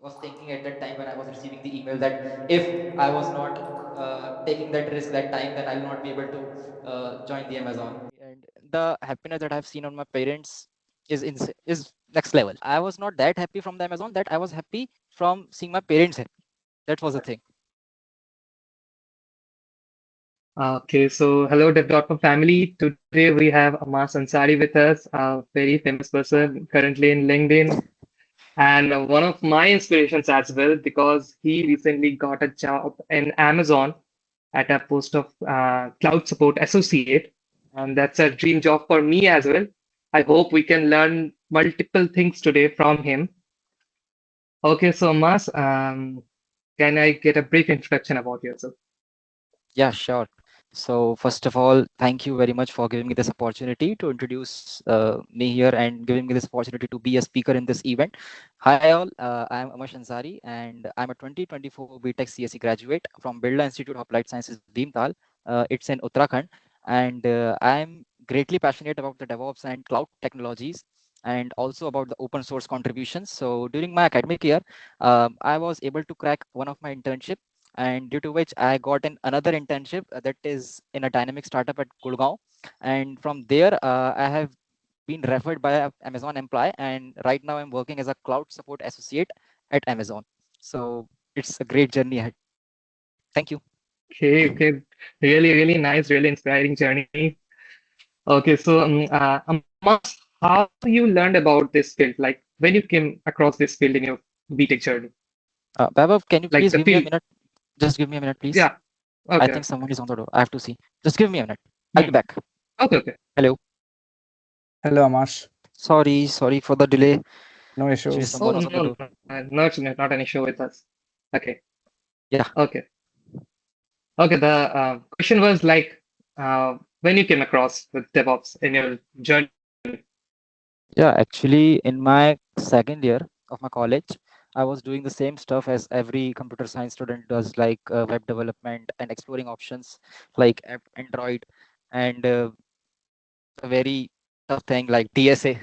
was thinking at that time when I was receiving the email that if I was not taking that risk that time, then I'll not be able to join the Amazon. And the happiness that I've seen on my parents is next level. I was not that happy from the Amazon, that I was happy from seeing my parents happy. That was the thing. Okay, so hello DevOps family. Today we have Amash Ansari with us, a very famous person currently in LinkedIn, and one of my inspirations as well because he recently got a job in Amazon at a post of cloud support associate, and that's a dream job for me as well. I hope we can learn multiple things today from him. Okay, so Amash, can I get a brief introduction about yourself? Yeah, sure. So first of all, thank you very much for giving me this opportunity to introduce me here and giving me this opportunity to be a speaker in this event. Hi all, I'm Amash Ansari and I'm a 2024 BTech CSE graduate from Birla Institute of Applied Sciences, Bhimtal. It's in Uttarakhand, and I'm greatly passionate about the DevOps and cloud technologies and also about the open source contributions. So during my academic year, I was able to crack one of my internship, and due to which I got another internship that is in a dynamic startup at Gurgaon. And from there, I have been referred by a Amazon employee, and right now I'm working as a cloud support associate at Amazon. So it's a great journey ahead. Thank you. Okay, okay, really, really nice, really inspiring journey. Okay, so Amas, how you learned about this field? Like when you came across this field in your BTech journey, Vaibhav, can you like please the give me a field. minute? Just give me a minute, please. Yeah. I Okay. think someone is on the door. I have to see. Just give me a minute. I'll be Hmm. back. Okay. Okay. Hello. Hello, Amash. Sorry for the delay. No Actually, issues. Oh someone was on the no, door. not an issue with us. Okay. Yeah. Okay. Okay. The question was like when you came across with DevOps in your journey. Yeah, actually, in my second year of my college, I was doing the same stuff as every computer science student does, like web development and exploring options like Android and a very tough thing like DSA.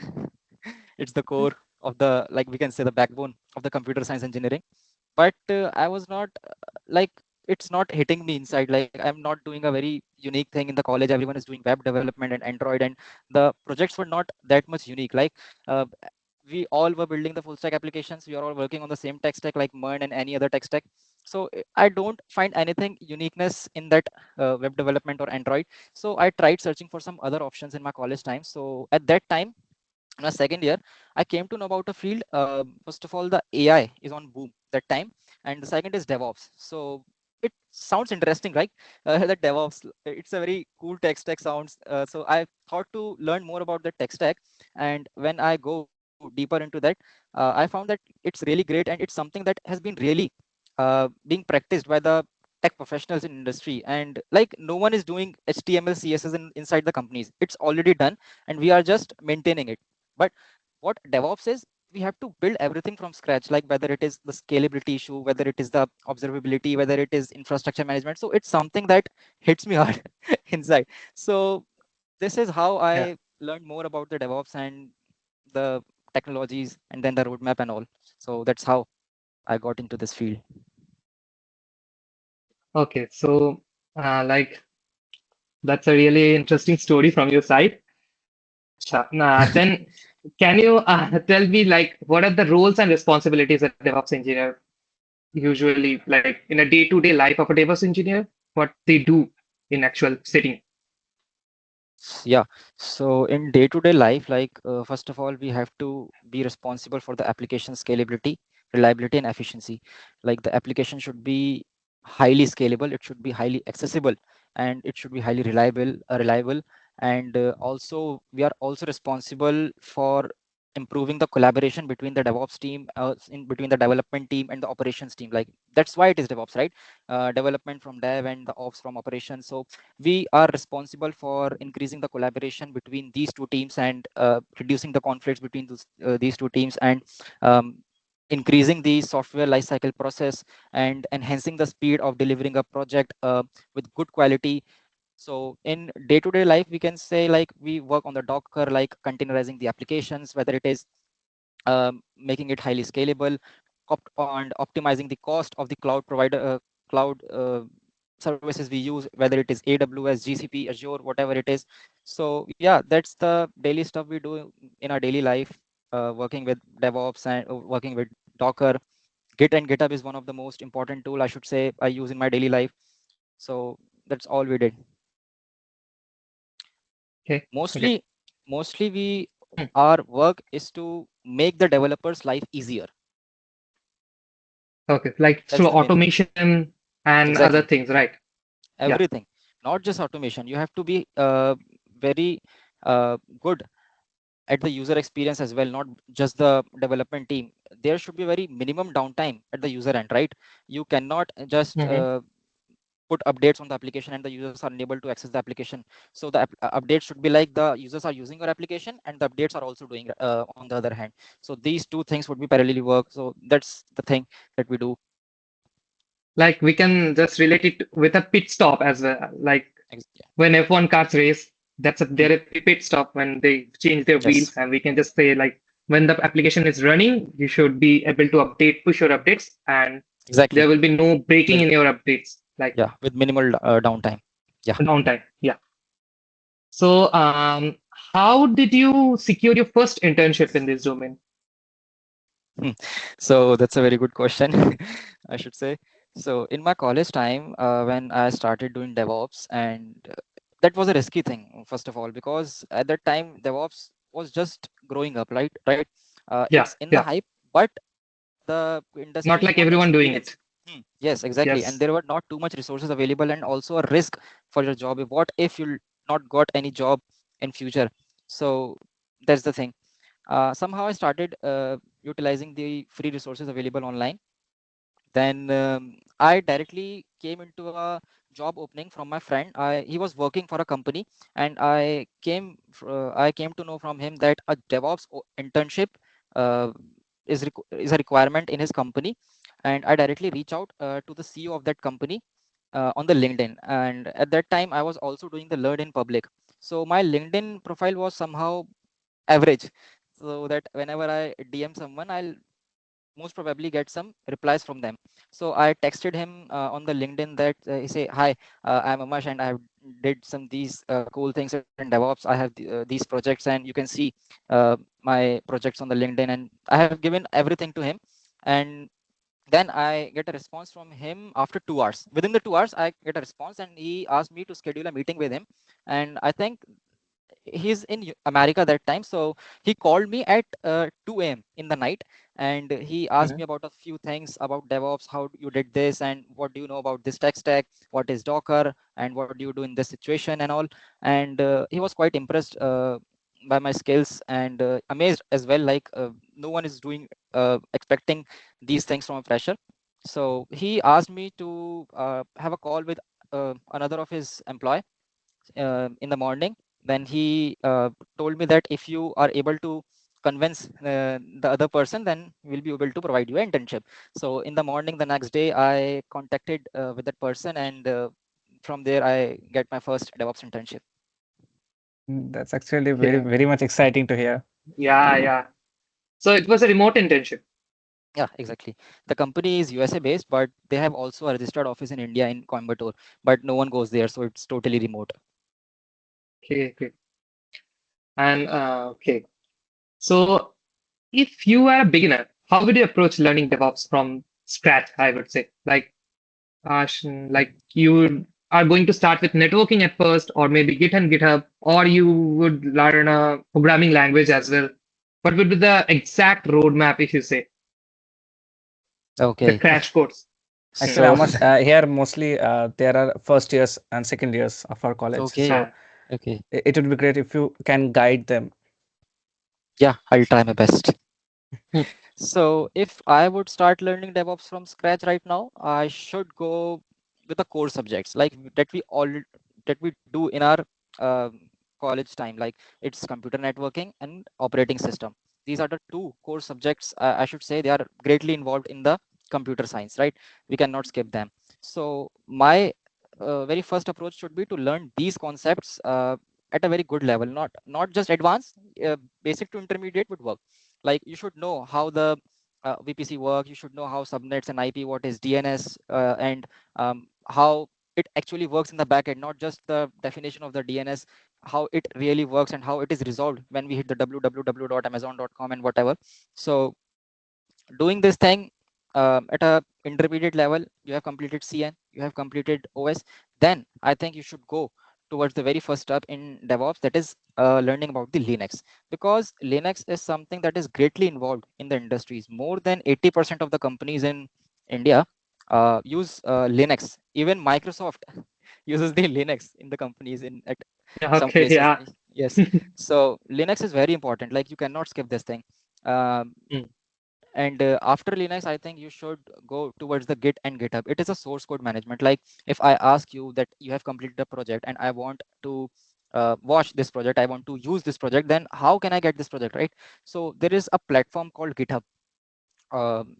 It's the core of the, like we can say, the backbone of the computer science engineering. But I was not like, it's not hitting me inside. Like, I'm not doing a very unique thing in the college. Everyone is doing web development and Android, and the projects were not that much unique. Like, uh, we all were building the full stack applications. We are all working on the same tech stack like MERN and any other tech stack. So I don't find anything uniqueness in that web development or Android. So I tried searching for some other options in my college time. So at that time, in my second year, I came to know about a field. First of all, the AI is on boom that time, and the second is DevOps. So it sounds interesting, right? The DevOps, it's a very cool tech stack sounds. So I thought to learn more about the tech stack, and when I go deeper into that, I found that it's really great, and it's something that has been really being practiced by the tech professionals in industry. And like, no one is doing HTML, CSS inside the companies. It's already done, and we are just maintaining it. But what DevOps is, we have to build everything from scratch, like whether it is the scalability issue, whether it is the observability, whether it is infrastructure management. So it's something that hits me hard inside. So this is how Yeah. I learned more about the DevOps and the technologies and then the roadmap and all. So that's how I got into this field. Okay. So like that's a really interesting story from your side. Sure. Then can you tell me like what are the roles and responsibilities of DevOps engineer usually like in a day-to-day life of a DevOps engineer? What they do in actual setting? Yeah. So in day-to-day life, like first of all, we have to be responsible for the application scalability, reliability, and efficiency. Like, the application should be highly scalable, it should be highly accessible, and it should be highly reliable. And also, we are also responsible for improving the collaboration between the DevOps team, in between the development team and the operations team. Like, that's why it is DevOps, right? Development from dev and the ops from operations. So we are responsible for increasing the collaboration between these two teams and reducing the conflicts between these two teams, and um, increasing the software lifecycle process and enhancing the speed of delivering a project with good quality. So in day-to-day life, we can say, like, we work on the Docker, like containerizing the applications, whether it is making it highly scalable, and optimizing the cost of the cloud provider, cloud services we use, whether it is AWS, GCP, Azure, whatever it is. So yeah, that's the daily stuff we do in our daily life, working with DevOps and working with Docker. Git and GitHub is one of the most important tool, I should say, I use in my daily life. So that's all we did. Okay. Okay. Mostly we Hmm. our work is to make the developers life easier. Okay. Like That's through the main thing. automation and other Exactly. things, right? Yeah. Everything, not just automation. You have to be very good at the user experience as well, not just the development team. There should be very minimum downtime at the user end, right? You cannot just Hmm. put updates on the application and the users are unable to access the application. So the updates should be like the users are using your application and the updates are also doing on the other hand. So these two things would be parallelly work. So that's the thing that we do. Like we can just relate it with a pit stop as well. Like Yeah. when F1 cars race, Hmm. there a pit stop when they change their Yes, wheels, and we can just say like when the application is running, you should be able to push your updates, and there exactly. will be no breaking With in your updates, like yeah, with minimal downtime. Yeah. downtime. Yeah. So, how did you secure your first internship in this domain? Hmm. So that's a very good question, I should say. So in my college time, when I started doing DevOps, and that was a risky thing, first of all, because at that time DevOps was just growing up, right? Right. Yeah, It's in the yeah. hype, but the industry Not was like not everyone doing experienced. it. Yes, exactly. And Yes. there were not too much resources available, and also a risk for your job. What if you not got any job in future? So that's the thing. Somehow I started utilizing the free resources available online. Then I directly came into a job opening from my friend. He was working for a company, and I came to know from him that a DevOps internship uh, is a requirement in his company. And I directly reach out to the CEO of that company on the LinkedIn. And at that time, I was also doing the Learn in Public. So my LinkedIn profile was somehow average, so that whenever I DM someone, I'll most probably get some replies from them. So I texted him on the LinkedIn that he say, "Hi, I'm Amash, and I have did some these cool things in DevOps. I have these projects, and you can see my projects on the LinkedIn." And I have given everything to him, and then I get a response from him after 2 hours. Within the 2 hours, I get a response, and he asked me to schedule a meeting with him. And I think he's in America that time. So he called me at 2 a.m. in the night, and he asked me Mhm. about a few things about DevOps, how you did this, and what do you know about this tech stack, what is Docker, and what do you do in this situation and all. And he was quite impressed by my skills, and amazed as well. Like no one is doing expecting these things from a fresher. So he asked me to have a call with another of his employee in the morning. Then he told me that if you are able to convince the other person, then we'll be able to provide you an internship. So in the morning the next day, I contacted with that person, and from there I get my first DevOps internship. That's actually very, Okay. very much exciting to hear. Yeah, yeah. So it was a remote internship. Yeah, exactly. The company is USA based, but they have also a registered office in India in Coimbatore, but no one goes there, so it's totally remote. Okay, okay. And okay. So if you are a beginner, how would you approach learning DevOps from scratch, I would say? Like you are going to start with networking at first, or maybe Git and GitHub, or you would learn a programming language as well. What would be the exact roadmap if you say the Okay. crash course? Actually, Hmm. So Amos, here mostly there are first years and second years of our college. okay. So Ah, Okay. it would be great if you can guide them. Yeah, I'll try my best. hmm, So if I would start learning DevOps from scratch right now, I should go with the core subjects like that we do in our college time. Like it's computer networking and operating system. These are the two core subjects. I should say they are greatly involved in the computer science, right? We cannot skip them. So my very first approach should be to learn these concepts at a very good level, not just advanced. Basic to intermediate would work. Like you should know how the VPC work. You should know how subnets and IP, what is DNS, and how it actually works in the backend, not just the definition of the DNS, how it really works and how it is resolved when we hit the www.amazon.com and whatever. So doing this thing at a intermediate level, you have completed CN, you have completed OS, then I think you should go towards the very first step in DevOps, that is learning about the Linux, because Linux is something that is greatly involved in the industries. More than 80% of the companies in India use Linux. Even Microsoft uses the Linux in the companies in at Yeah, some okay, places. yeah. Yes, so Linux is very important. Like you cannot skip this thing. Um, Mm. and after Linux, I think you should go towards the Git and GitHub. It is a source code management. Like if I ask you that you have completed a project and I want to watch this project, I want to use this project, then how can I get this project, right? So there is a platform called GitHub.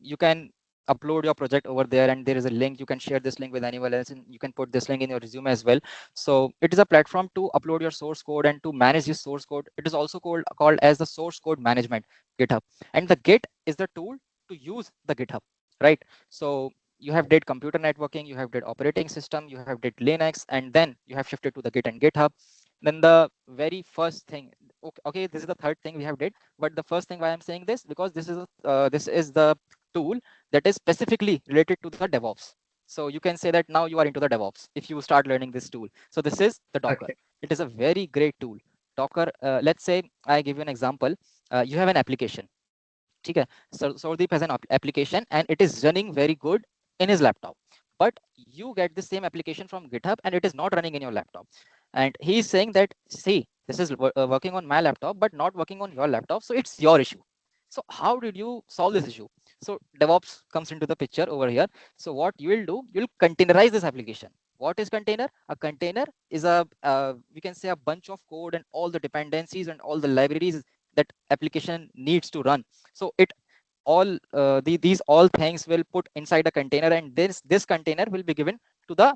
You can upload your project over there, and there is a link. You can share this link with anyone else, and you can put this link in your resume as well. So it is a platform to upload your source code and to manage this source code. It is also called as the source code management, GitHub. And the Git is the tool to use the GitHub, right? So you have did computer networking, you have did operating system, you have did Linux, and then you have shifted to the Git and GitHub. Then the very first thing, okay, this is the third thing we have did. But the first thing why I'm saying this, because this is the tool that is specifically related to the DevOps. So you can say that now you are into the DevOps if you start learning this tool. So this is the Docker. Okay. It is a very great tool. Docker, let's say I give you an example. You have an application. Okay, so Sordeep has an application and it is running very good in his laptop, but you get the same application from GitHub and it is not running in your laptop. And he is saying that, see, this is working on my laptop but not working on your laptop, so it's your issue. So how did you solve this issue? So DevOps comes into the picture over here. So what you will do, you'll containerize this application. What is container? A container is a we can say a bunch of code and all the dependencies and all the libraries that application needs to run. So it all these all things will put inside a container, and this container will be given to the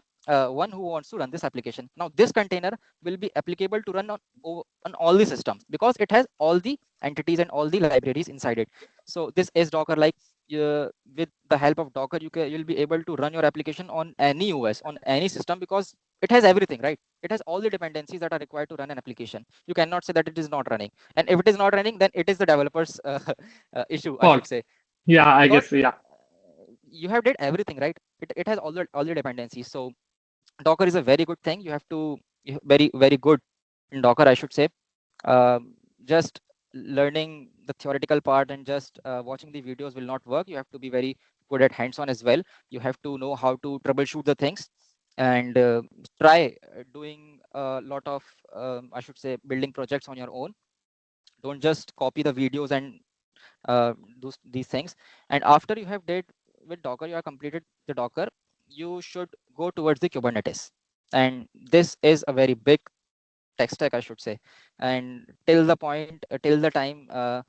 one who wants to run this application. Now this container will be applicable to run on all the systems because it has all the entities and all the libraries inside it. So this is Docker. Like with the help of Docker, you'll be able to run your application on any OS, on any system, because it has everything, right? It has all the dependencies that are required to run an application. You cannot say that it is not running, and if it is not running, then it is the developer's issue, I Fault. should say. Yeah, I Because guess, yeah. you have did everything, right? It has all the dependencies. So Docker is a very good thing. You have to very very good in Docker, I should say. Just learning the theoretical part and just watching the videos will not work. You have to be very good at hands-on as well. You have to know how to troubleshoot the things, and try doing a lot of I should say building projects on your own. Don't just copy the videos and these things. And after you have did with Docker, you have completed the Docker, you should go towards the Kubernetes. And this is a very big tech stack, I should say. And till the time uh,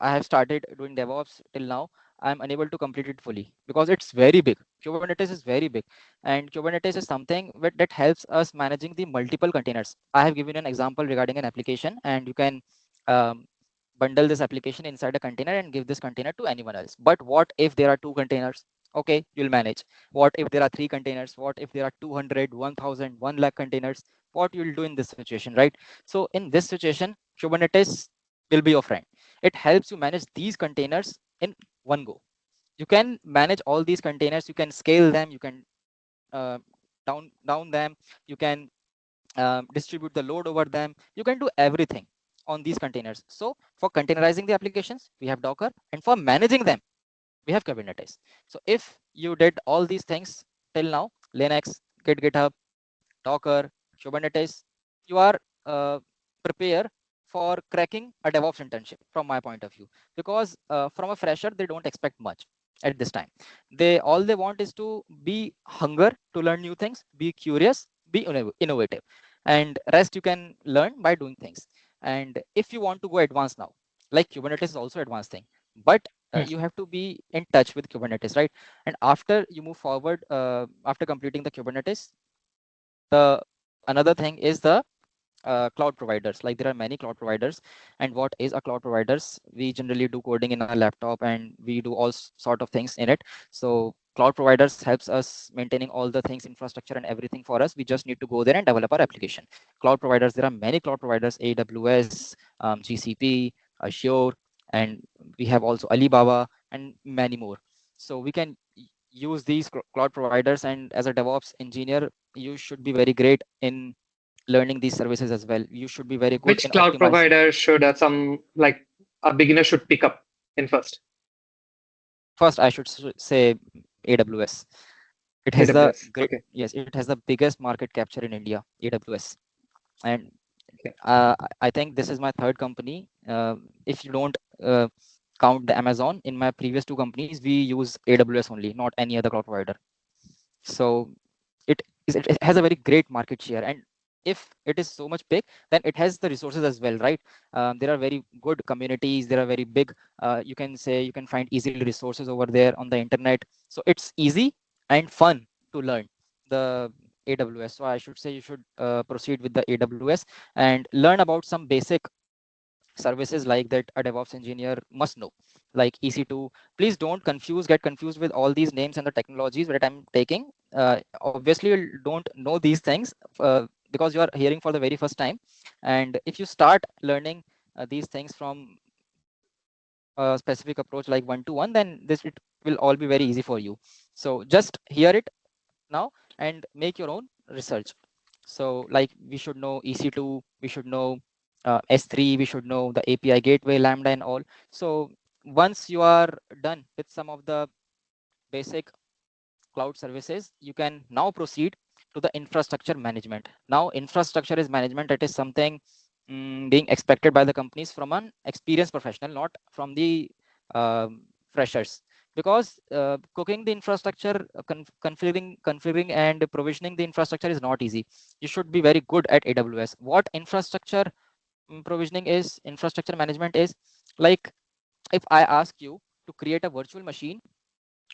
I have started doing DevOps till now, I'm unable to complete it fully because it's very big. Kubernetes is very big, and Kubernetes is something that helps us managing the multiple containers. I have given an example regarding an application, and you can um, bundle this application inside a container and give this container to anyone else. But what if there are two containers? Okay, you'll manage. What if there are three containers? What if there are 200, 1000, 1 lakh containers? What you'll do in this situation, right? So in this situation, Kubernetes will be your friend. It helps you manage these containers in one go. You can manage all these containers. You can scale them. You can uh, down them. You can distribute the load over them. You can do everything on these containers. So for containerizing the applications, we have Docker, and for managing them, we have Kubernetes. So if you did all these things till now, Linux, GitHub, Docker, Kubernetes, you are prepared for cracking a DevOps internship from my point of view. Because from a fresher, they don't expect much at this time. All they want is to be hunger to learn new things, be curious, be innovative, and rest you can learn by doing things. And if you want to go advanced now, like Kubernetes is also advanced thing, but Hmm. you have to be in touch with Kubernetes, right? And after you move forward, after completing the Kubernetes, the another thing is the cloud providers. Like there are many cloud providers, and what is a cloud providers? We generally do coding in our laptop, and we do all sort of things in it. So cloud providers helps us maintaining all the things, infrastructure and everything for us. We just need to go there and develop our application. Cloud providers, there are many cloud providers: AWS, GCP, Azure, and we have also Alibaba and many more. So we can use these cloud providers, and as a DevOps engineer, you should be very great in learning these services as well. You should be very good Which in cloud optimizing. provider should some like a beginner should pick up in first? First, I should say AWS. It has the AWS. great, Okay. yes, it has the biggest market capture in India, AWS. And Okay. I think this is my third company. If you don't count the Amazon, in my previous two companies, we use AWS only, not any other cloud provider. So it has a very great market share, and if it is so much big, then it has the resources as well, right? There are very good communities, there are very big, you can say, you can find easily resources over there on the internet. So it's easy and fun to learn the AWS. So I should say you should proceed with the AWS and learn about some basic services like that a DevOps engineer must know, like EC2. Please don't get confused with all these names and the technologies that I'm taking. Obviously, you don't know these things because you are hearing for the very first time. And if you start learning these things from a specific approach like one to one, then this it will all be very easy for you. So just hear it now and make your own research. So like we should know EC2, we should know S3, we should know the API gateway, Lambda and all. So once you are done with some of the basic cloud services, you can now proceed to the infrastructure management. Now infrastructure is management. That is something being expected by the companies from an experienced professional, not from the freshers. Because cooking the infrastructure, configuring and provisioning the infrastructure is not easy. You should be very good at AWS. What infrastructure provisioning is, infrastructure management is, like if I ask you to create a virtual machine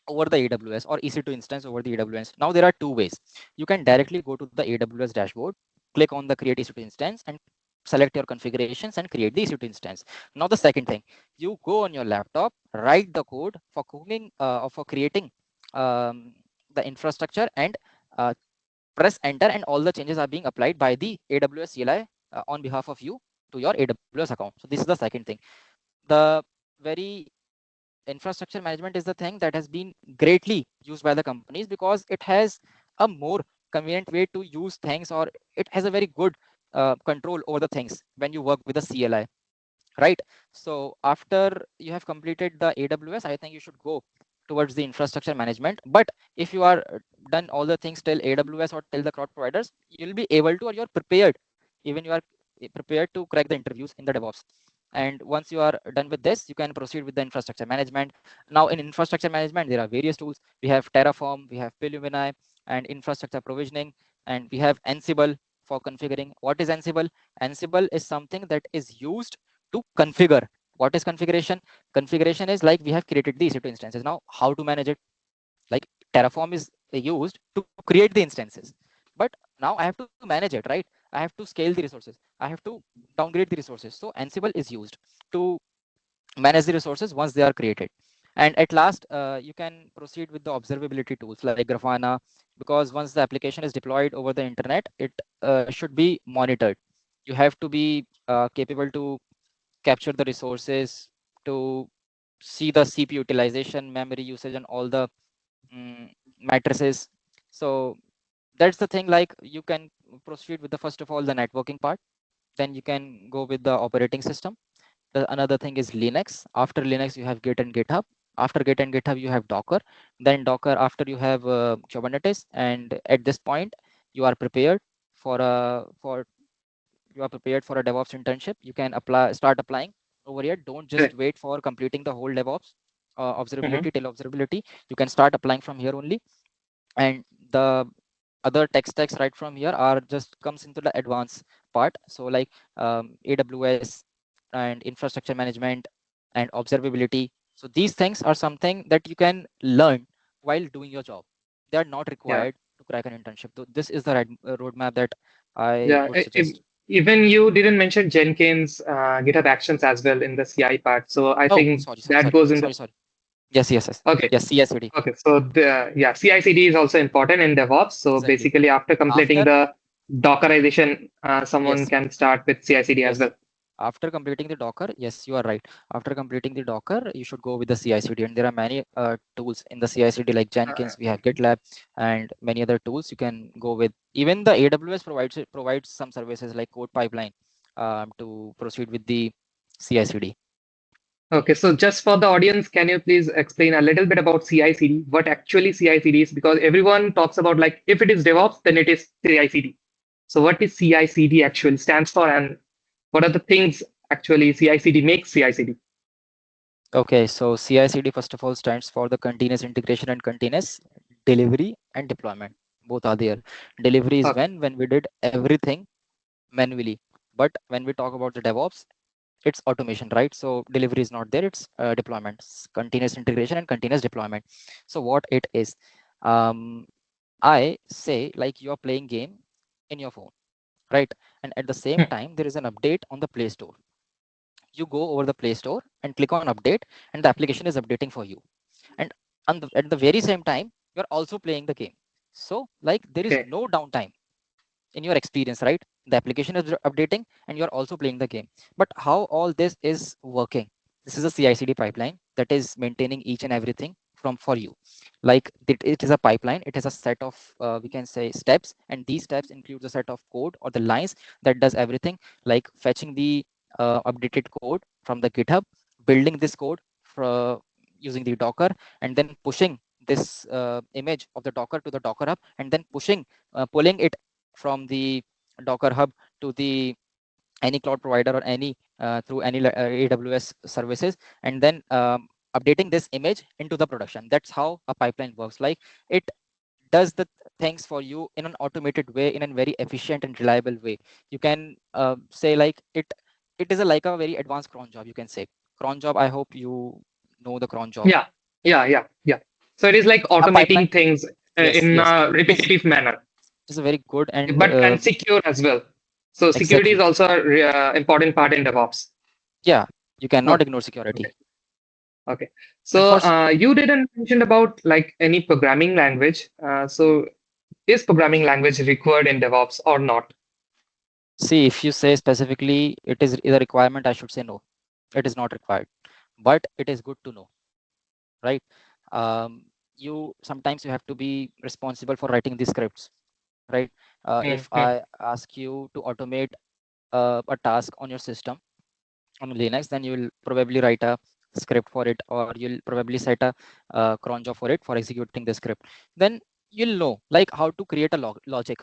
over the AWS or EC2 instance over the AWS. Now there are two ways. You can directly go to the AWS dashboard, click on the create EC2 instance and select your configurations and create the EC2 instance. Now the second thing, you go on your laptop, write the code for cooking or for creating the infrastructure and uh, press enter, and all the changes are being applied by the AWS CLI on behalf of you to your AWS account. So this is the second thing. The very infrastructure management is the thing that has been greatly used by the companies because it has a more convenient way to use things, or it has a very good control over the things when you work with the CLI, right? So after you have completed the AWS, I think you should go towards the infrastructure management. But if you are done all the things till AWS or till the cloud providers, you'll be able to, or you're prepared, even you are prepared to crack the interviews in the DevOps. And once you are done with this, you can proceed with the infrastructure management. Now in infrastructure management, there are various tools. We have Terraform, we have Pillumini and infrastructure provisioning, and we have Ansible for configuring. What is Ansible? Ansible is something that is used to configure. What is configuration? Configuration is like we have created the EC2 instances. Now, how to manage it? Like Terraform is used to create the instances, but now I have to manage it, right? I have to scale the resources. I have to downgrade the resources. So Ansible is used to manage the resources once they are created. And at last, you can proceed with the observability tools like Grafana, because once the application is deployed over the internet, it should be monitored. You have to be capable to capture the resources, to see the CPU utilization, memory usage, and all the matrices. So that's the thing. Like you can proceed with the first of all the networking part, then you can go with the operating system. The another thing is Linux. After Linux, you have Git and GitHub. After Git and GitHub, you have Docker. Then Docker. After you have Kubernetes, and at this point, you are prepared for you are prepared for a DevOps internship. You can start applying over here. Don't just Correct. wait for completing the whole DevOps Mm-hmm. observability till observability. You can start applying from here only, and the other tech stacks right from here are just comes into the advanced part. So like AWS and infrastructure management and observability. So these things are something that you can learn while doing your job. They are not Yeah. required to crack an internship. So this is the roadmap that I Yeah. would suggest. even you didn't mention Jenkins, GitHub Actions as well in the CI part. So I Oh, think sorry, sorry, that sorry, goes in the sorry, sorry. Yes, yes, yes, okay. yes. CSCD. Okay, so the yeah, CI/CD is also important in DevOps. So Exactly. basically, after completing After, the Dockerization, someone yes, can start with CI/CD as yes. well. After completing the Docker, yes, you are right. After completing the Docker, you should go with the CI/CD, and there are many tools in the CI/CD like Uh, Jenkins. We have GitLab and many other tools you can go with. Even the AWS provides some services like code pipeline to proceed with the CI/CD. Okay, so just for the audience, can you please explain a little bit about CI/CD? What actually CI/CD is? Because everyone talks about like if it is DevOps, then it is CI/CD. So what is CI/CD actually stands for, and what are the things actually CI/CD makes CI/CD? Okay, so CI/CD first of all stands for the continuous integration and continuous delivery and deployment. Both are there. Delivery is Okay, when we did everything manually, but when we talk about the DevOps, it's automation, right? So delivery is not there, it's deployments, continuous integration and continuous deployment. So what it is, um, I say like you are playing game in your phone, right? And at the same hmm, time there is an update on the Play Store. You go over the Play Store and click on update, and the application is updating for you. And at the very same time you're also playing the game. So like there is okay, no downtime in your experience, right? The application is updating and you're also playing the game. But how all this is working? This is a CI/CD pipeline that is maintaining each and everything from for you. Like it is a pipeline. It has a set of we can say steps, and these steps include a set of code or the lines that does everything, like fetching the updated code from the GitHub, building this code for using the Docker, and then pushing this image of the Docker to the Docker hub, and then pulling it from the Docker hub to the any cloud provider or any through any AWS services, and then updating this image into the production. That's how a pipeline works. Like it does the things for you in an automated way, in a very efficient and reliable way. You can say like it is a, like a very advanced cron job, you can say. Cron job, I hope you know the cron job. yeah, yeah. So it is like A pipeline, automating things yes, in yes, a it is. repetitive manner, It is a very good and but and secure as well. So security is exactly, also a important part in DevOps. yeah, you cannot Okay, ignore security. okay, okay. And So for you didn't mention about like any programming language. So is programming language required in DevOps or not? see, if you say specifically it is a requirement, I should say no, it is not required. But it is good to know, right? You sometimes you have to be responsible for writing these scripts, right? If Mm-hmm. I ask you to automate a task on your system on Linux, then you will probably write a script for it, or you'll probably set a cron job for it for executing the script. Then you'll know like how to create a logic,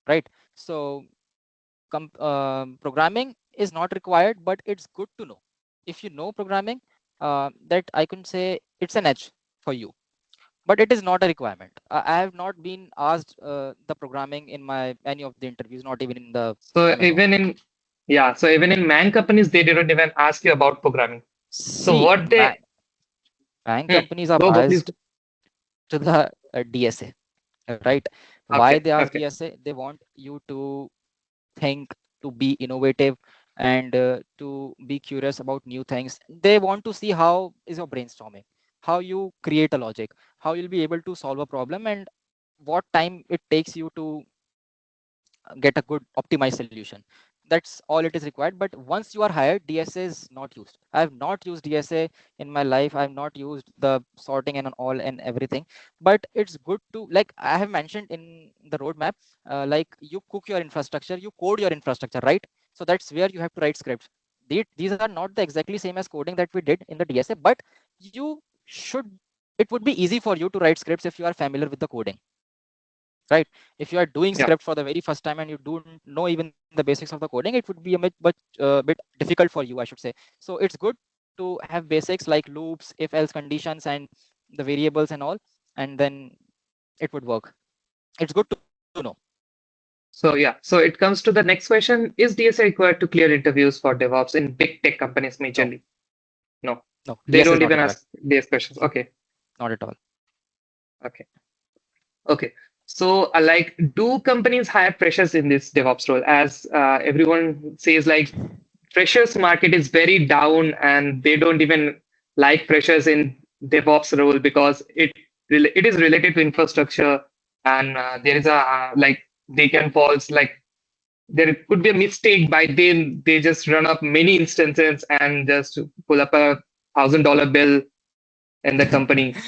right? So programming is not required, but it's good to know. If you know programming, that I can say it's an edge for you, but it is not a requirement. I have not been asked the programming in my any of the interviews, not even in the So Amazon. even in yeah, so even in man companies, they didn't even ask you about programming. So See, what they bank hmm, companies are go please. biased to the DSA, right? Why Okay, they ask okay. DSA? They want you to think, to be innovative, and to be curious about new things. They want to see how is your brainstorming, how you create a logic, how you'll be able to solve a problem, and what time it takes you to get a good optimized solution. That's all it is required. But once you are hired, DSA is not used. I have not used DSA in my life. I have not used the sorting and all and everything. But it's good to, like I have mentioned in the roadmap, like you cook your infrastructure, you code your infrastructure, right? So that's where you have to write scripts. These are not the exactly same as coding that we did in the DSA, but you should, it would be easy for you to write scripts if you are familiar with the coding, right? If you are doing Yeah. script for the very first time and you don't know even the basics of the coding, it would be a bit difficult for you, I should say. So it's good to have basics like loops, if else conditions, and the variables and all, and then it would work. It's good to know. So yeah, so it comes to the next question. Is DSA required to clear interviews for DevOps in big tech companies No, majorly? No. no, They DS is don't not even required. ask DS questions. Okay. Not at all. Okay. Okay. So, like, do companies hire freshers in this DevOps role? As everyone says, like, freshers market is very down, and they don't even like freshers in DevOps role because it is related to infrastructure, and there is a like they can false like there could be a mistake by them. They just run up many instances and just pull up $1,000 bill in the company.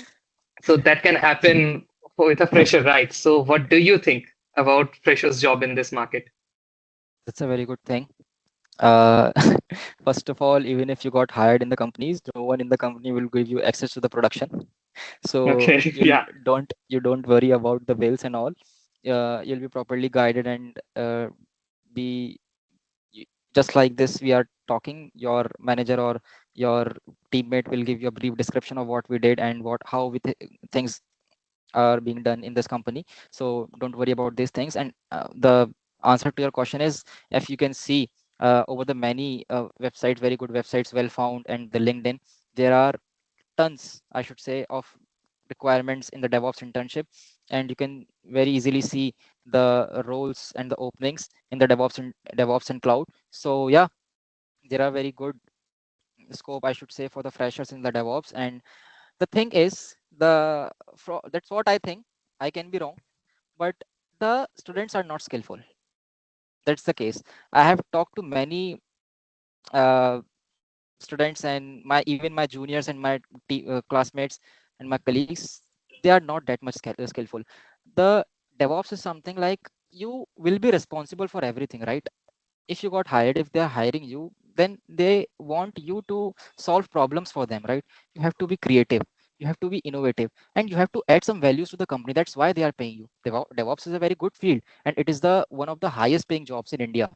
So that can happen with a fresher, right? So what do you think about freshers' job in this market? That's a very good thing. Uh, First of all, even if you got hired in the companies, no one in the company will give you access to the production. So Okay, yeah. you don't worry about the bills and all. You'll be properly guided and be y- just like this. We are talking. Your manager or your teammate will give you a brief description of what we did and what how things are being done in this company. So don't worry about these things. And the answer to your question is, if you can see over the many websites, very good websites, well found, and the LinkedIn, there are tons, I should say, of requirements in the DevOps internship, and you can very easily see the roles and the openings in the DevOps and cloud. So yeah, there are very good scope, I should say, for the freshers in the DevOps. And the thing is, that's what I think. I can be wrong, but the students are not skillful. That's the case. I have talked to many uh, students and my even my juniors and my classmates and my colleagues. They are not that much skillful. The DevOps is something like you will be responsible for everything, right? If you got hired, if they are hiring you, then they want you to solve problems for them, right? You have to be creative, you have to be innovative, and you have to add some values to the company. That's why they are paying you. DevOps is a very good field, and it is the one of the highest paying jobs in India,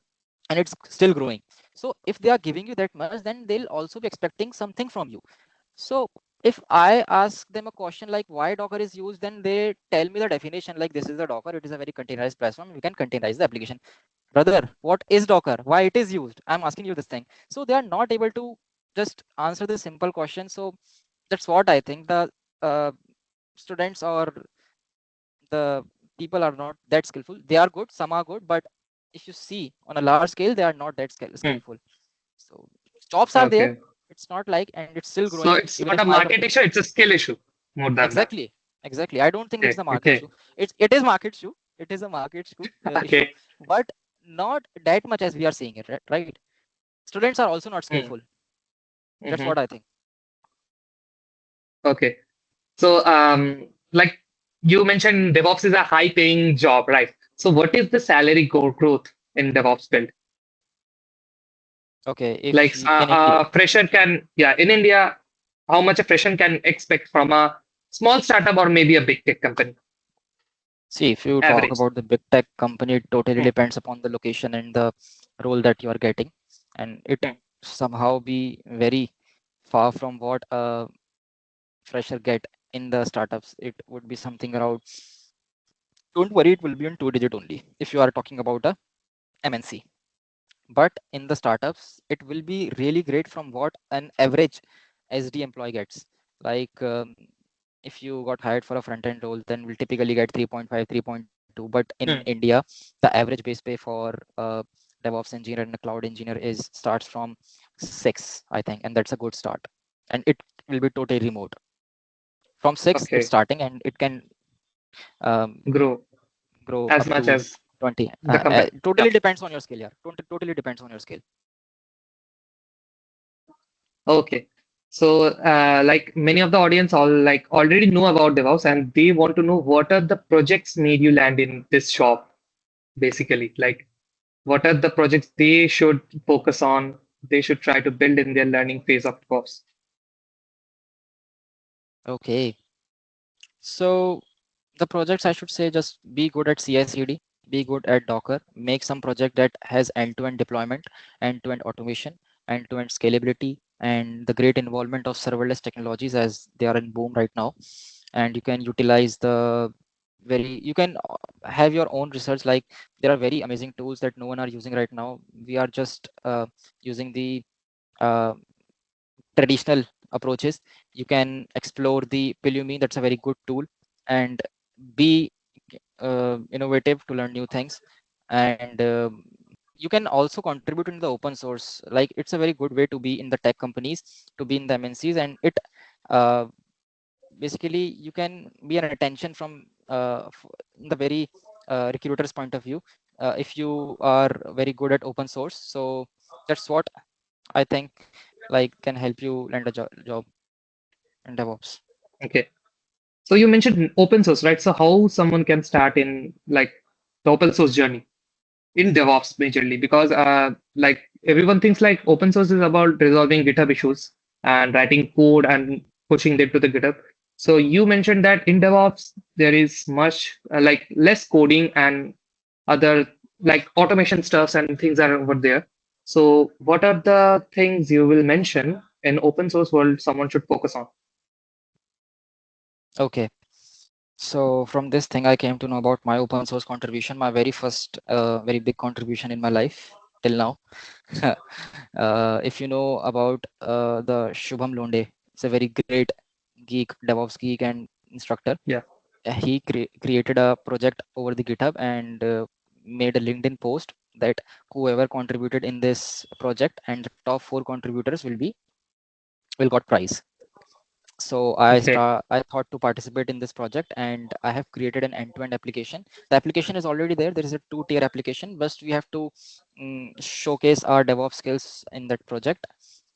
and it's still growing. So if they are giving you that much, then they'll also be expecting something from you. So if I ask them a question like why Docker is used, then they tell me the definition, like this is the Docker, it is a very containerized platform, we can containerize the application. Brother, what is Docker, why it is used? I'm asking you this thing. So they are not able to just answer this simple question. So that's what I think. The uh, students or the people are not that skillful. They are good, some are good, but if you see on a large scale, they are not that Hmm. skillful. So jobs are there. Okay. It's not like, and it's still So growing. it's Even not if a my market issue, it's a skill issue more than that. exactly, exactly. I don't think it's Okay. the market Okay. issue. It is market issue. It is a market issue, Okay. but not that much as we are seeing it. Right? Students are also not Hmm. skillful. That's Hmm. what I think. Okay. So like you mentioned DevOps is a high paying job, right? So what is the salary growth in DevOps build? Okay, Like if in India, a fresher can, yeah, in India, how much a fresher can expect from a small startup or maybe a big tech company? see, if you talk Average. about the big tech company, it totally Hmm. depends upon the location and the role that you are getting, and it Hmm. somehow be very far from what a fresher get in the startups. It would be something around. Don't worry, it will be on two digit only if you are talking about a MNC. But in the startups, it will be really great from what an average SD employee gets. Like if you got hired for a front end role, then we'll typically get 3.5, 3.2. But in Hmm. India, the average base pay for a DevOps engineer and a cloud engineer is starts from 6, I think, and that's a good start. And it will be totally remote. From 6, it's Okay. starting, and it can um, Grow grow as up much to as 20. the company. Yeah. Totally depends on your skill. Yeah, totally depends on your skill. Okay. So, like many of the audience all like already know about DevOps and they want to know what are the projects made you land in this shop, basically. Like, what are the projects they should focus on, they should try to build in their learning phase of DevOps. Okay. So the projects, I should say, just be good at CI/CD, be good at Docker, make some project that has end-to-end deployment, end-to-end automation, end-to-end scalability, and the great involvement of serverless technologies as they are in boom right now. And you can utilize you can have your own research. Like there are very amazing tools that no one are using right now. We are just using the uh, traditional approaches. You can explore the Pulumi. That's a very good tool. And be innovative to learn new things, and you can also contribute in the open source. Like it's a very good way to be in the tech companies, to be in the MNCs, and it uh, basically you can be an attention from in the very recruiter's point of view, if you are very good at open source. So that's what I think like can help you land a job in DevOps. Okay. So you mentioned open source, right? So how someone can start in like the open source journey in DevOps majorly? Because like everyone thinks like open source is about resolving GitHub issues and writing code and pushing them to the GitHub. So you mentioned that in DevOps there is much like less coding and other like automation stuffs and things are over there. So what are the things you will mention in open source world someone should focus on? Okay. So from this thing, I came to know about my open source contribution, my very first, very big contribution in my life till now. If you know about the Shubham Londe, it's a very great geek, DevOps geek and instructor. Yeah. He created a project over the GitHub and made a LinkedIn post that whoever contributed in this project and the top 4 contributors will got prize. So Okay. I thought to participate in this project, and I have created an end-to-end application. The application is already there. There is a 2-tier application, but we have to showcase our DevOps skills in that project.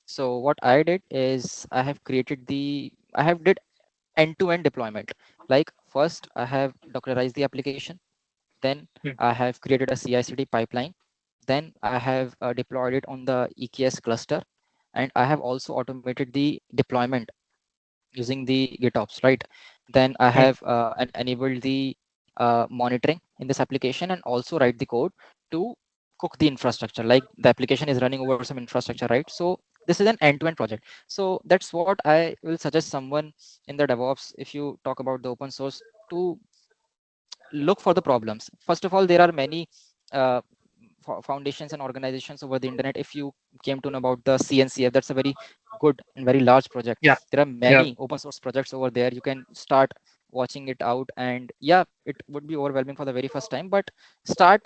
So what I did is I have did end-to-end deployment. Like first I have dockerized the application, then Hmm. I have created a CI/CD pipeline, then I have deployed it on the EKS cluster, and I have also automated the deployment using the GitOps, right? Then I Hmm. have enabled the monitoring in this application, and also write the code to cook the infrastructure. Like the application is running over some infrastructure, right? So this is an end-to-end project. So that's what I will suggest someone in the DevOps, if you talk about the open source, to look for the problems. First of all, there are many uh, foundations and organizations over the internet. If you came to know about the CNCF, that's a very good and very large project. Yeah. There are Yeah. many open source projects over there. You can start watching it out, and yeah, it would be overwhelming for the very first time, but start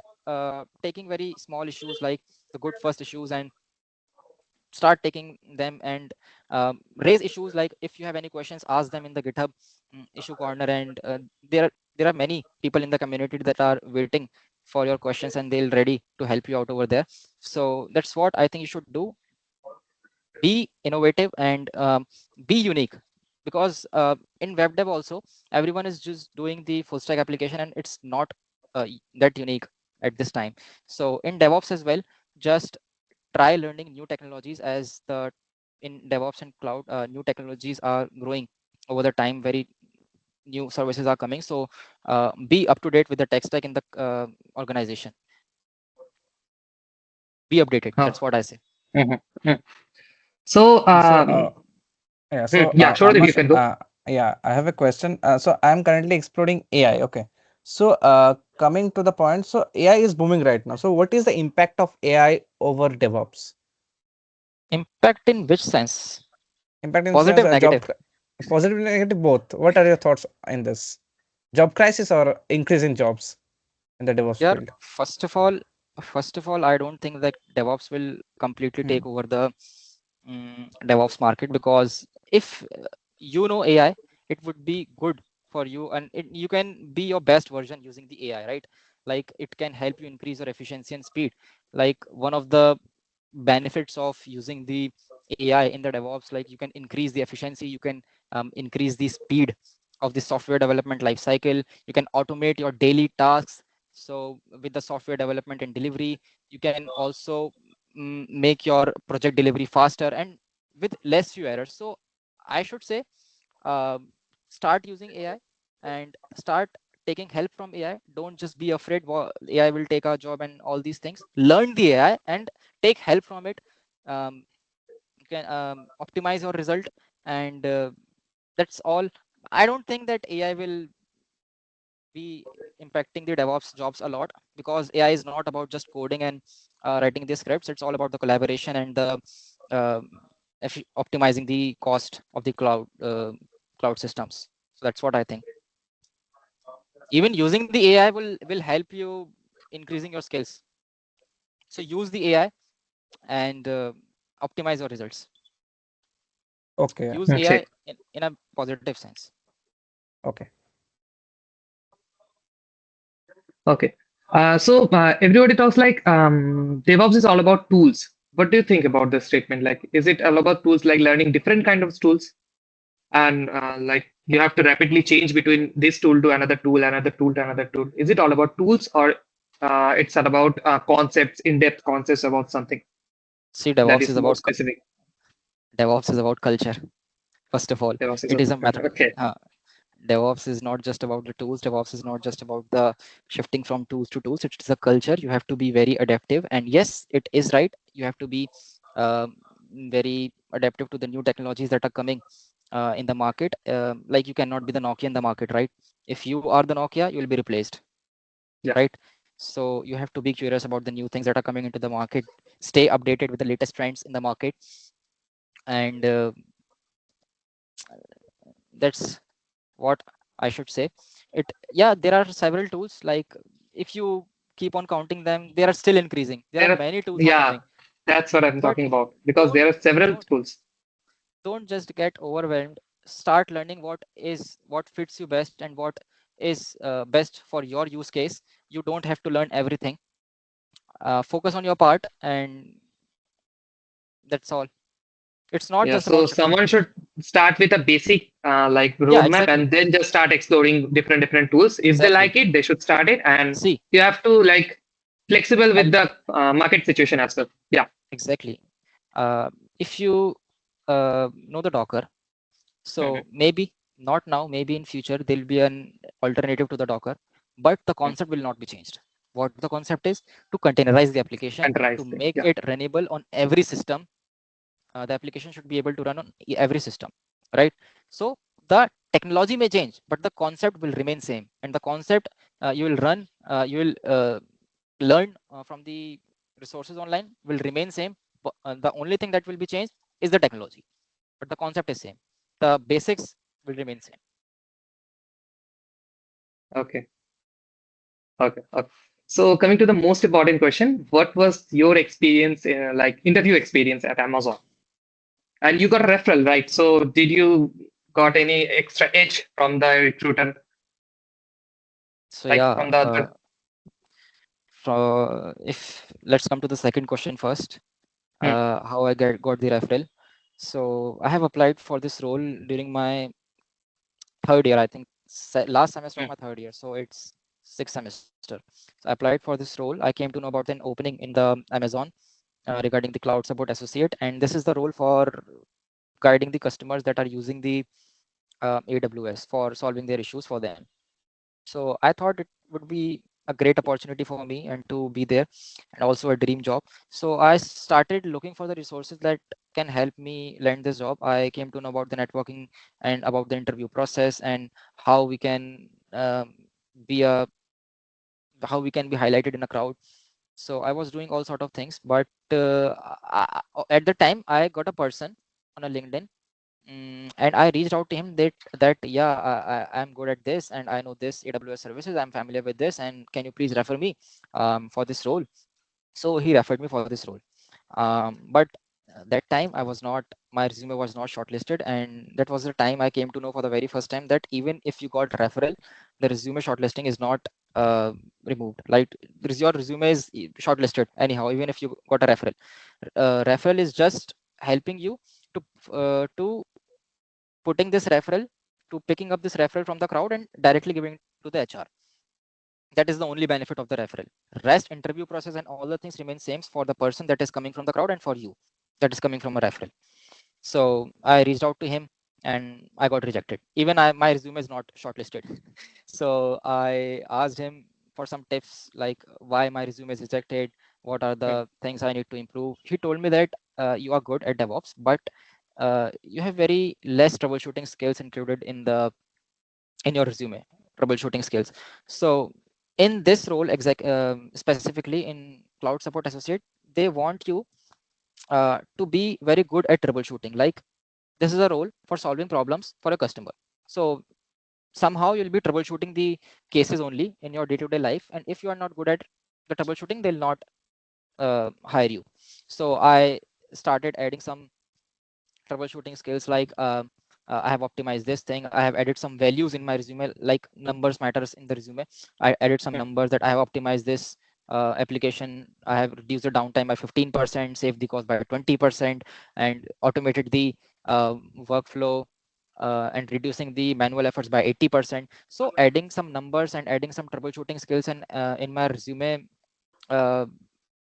taking very small issues, like the good first issues, and start taking them and raise issues. Like if you have any questions, ask them in the GitHub issue corner, and there are many people in the community that are waiting for your questions, and they'll ready to help you out over there. So that's what I think you should do. Be innovative and be unique, because in web dev also everyone is just doing the full stack application, and it's not that unique at this time. So in DevOps as well, just try learning new technologies, as the in DevOps and cloud, new technologies are growing over the time. Very new services are coming. So be up to date with the tech stack in the organization. Be updated. Oh. That's what I say. Mhm. Hmm. So, So, yeah, so yeah, sure, you Amash, can go. yeah, I have a question. So I'm currently exploring AI. Okay. So coming to the point, so AI is booming right now. So what is the impact of AI over DevOps? Impact in which sense? Impact in sense Positive, negative? positive and negative both. What are your thoughts in this? Job crisis or increase in jobs in the DevOps Yeah, field? first of all, I don't think that DevOps will completely Hmm. take over the DevOps market, because if you know AI, it would be good for you, and you can be your best version using the AI, right? Like it can help you increase your efficiency and speed. Like one of the benefits of using the AI in the DevOps, like you can increase the efficiency, you can increase the speed of the software development lifecycle, you can automate your daily tasks. So with the software development and delivery, you can also make your project delivery faster and with less few errors. So I should say, um, start using AI and start taking help from AI. Don't just be afraid AI will take our job and all these things. Learn the AI and take help from it. You can optimize your result, and that's all. I don't think that AI will be impacting the DevOps jobs a lot, because AI is not about just coding and writing the scripts. It's all about the collaboration and the um optimizing the cost of the cloud systems. So that's what I think. Even using the AI will help you increasing your skills. So use the AI and optimize your results. Okay. Use Okay. AI in a positive sense. Okay. Okay. So everybody talks like DevOps is all about tools. What do you think about this statement? Like, is it all about tools like learning different kind of tools? And like you have to rapidly change between this tool to another tool, another tool to another tool. Is it all about tools or it's all about concepts, in-depth concepts about something See, that is more specific? DevOps is about culture. First of all, DevOps is it is a about method. okay. DevOps is not just about the tools. DevOps is not just about the shifting from tools to tools. It's a culture. You have to be very adaptive. And yes, it is right. You have to be um very adaptive to the new technologies that are coming in the market. Like you cannot be the Nokia in the market, right? If you are the Nokia, you will be replaced, Yeah. right? So you have to be curious about the new things that are coming into the market. Stay updated with the latest trends in the market, and that's what I should say. It Yeah, there are several tools. Like if you keep on counting them, they are still increasing. There are There are, many tools are yeah, coming, that's what I'm but talking about because don't there are several don't tools. don't just get overwhelmed. Start learning what fits you best and what is best for your use case. You don't have to learn everything. Focus on your part, and that's all. It's not Yeah, just so about shifting. someone should start with a basic like Yeah, roadmap exactly, and then just start exploring different tools. If they exactly. like it, they should start it, and See, you have to like flexible with I'll the market situation as well. Yeah. exactly. If you know the Docker, Mhm. so maybe not now, maybe in future there'll be an alternative to the Docker, but the Mhm. concept will not be changed. What the concept is, to containerize the application, to Containerized thing. make Yeah. it runnable on every system. The application should be able to run on every system, right? So the technology may change, but the concept will remain same, and the concept you will learn from the resources online will remain same. But the only thing that will be changed is the technology, but the concept is same. The basics will remain same. Okay. Okay. Okay. So coming to the most important question, what was your experience, like interview experience at Amazon? And you got a referral, right? So did you got any extra edge from the recruiter, So like yeah, from the other? if let's come to the second question first. Hmm. How I got the referral. So I have applied for this role during my third year, I think last semester of Hmm. my third year. So it's sixth semester. So I applied for this role. I came to know about an opening in the Amazon regarding the cloud support associate, and this is the role for guiding the customers that are using the AWS for solving their issues for them. So I thought it would be a great opportunity for me and to be there, and also a dream job. So I started looking for the resources that can help me land this job. I came to know about the networking and about the interview process and how we can be a how we can be highlighted in a crowd. So I was doing all sort of things, but at the time I got a person on a LinkedIn. And I reached out to him that yeah, I'm good at this and I know this AWS services. I'm familiar with this, and can you please refer me for this role? So he referred me for this role. But that time I was not my resume was not shortlisted, and that was the time I came to know for the very first time that even if you got referral, the resume shortlisting is not uh, removed. Like your resume is shortlisted anyhow, even if you got a referral. Referral is just helping you to putting this referral to picking up this referral from the crowd and directly giving it to the HR. That is the only benefit of the referral. Rest interview process and all the things remain same for the person that is coming from the crowd and for you that is coming from a referral. So I reached out to him and I got rejected. Even my resume is not shortlisted. So I asked him for some tips like why my resume is rejected, what are Hmm. the things I need to improve. He told me that you are good at DevOps, but you have very less troubleshooting skills included in your resume, troubleshooting skills. So in this role, specifically in cloud support associate, they want you to be very good at troubleshooting. Like this is a role for solving problems for a customer. So somehow you'll be troubleshooting the cases only in your day-to-day life, and if you are not good at the troubleshooting, they'll not hire you. So I started adding some troubleshooting skills, like I have optimized this thing, I have added some values in my resume, like numbers matters in the resume. I added some Hmm. numbers that I have optimized this application, I have reduced the downtime by 15%, saved the cost by 20%, and automated the workflow, and reducing the manual efforts by 80%. So adding some numbers and adding some troubleshooting skills and in my resume uh,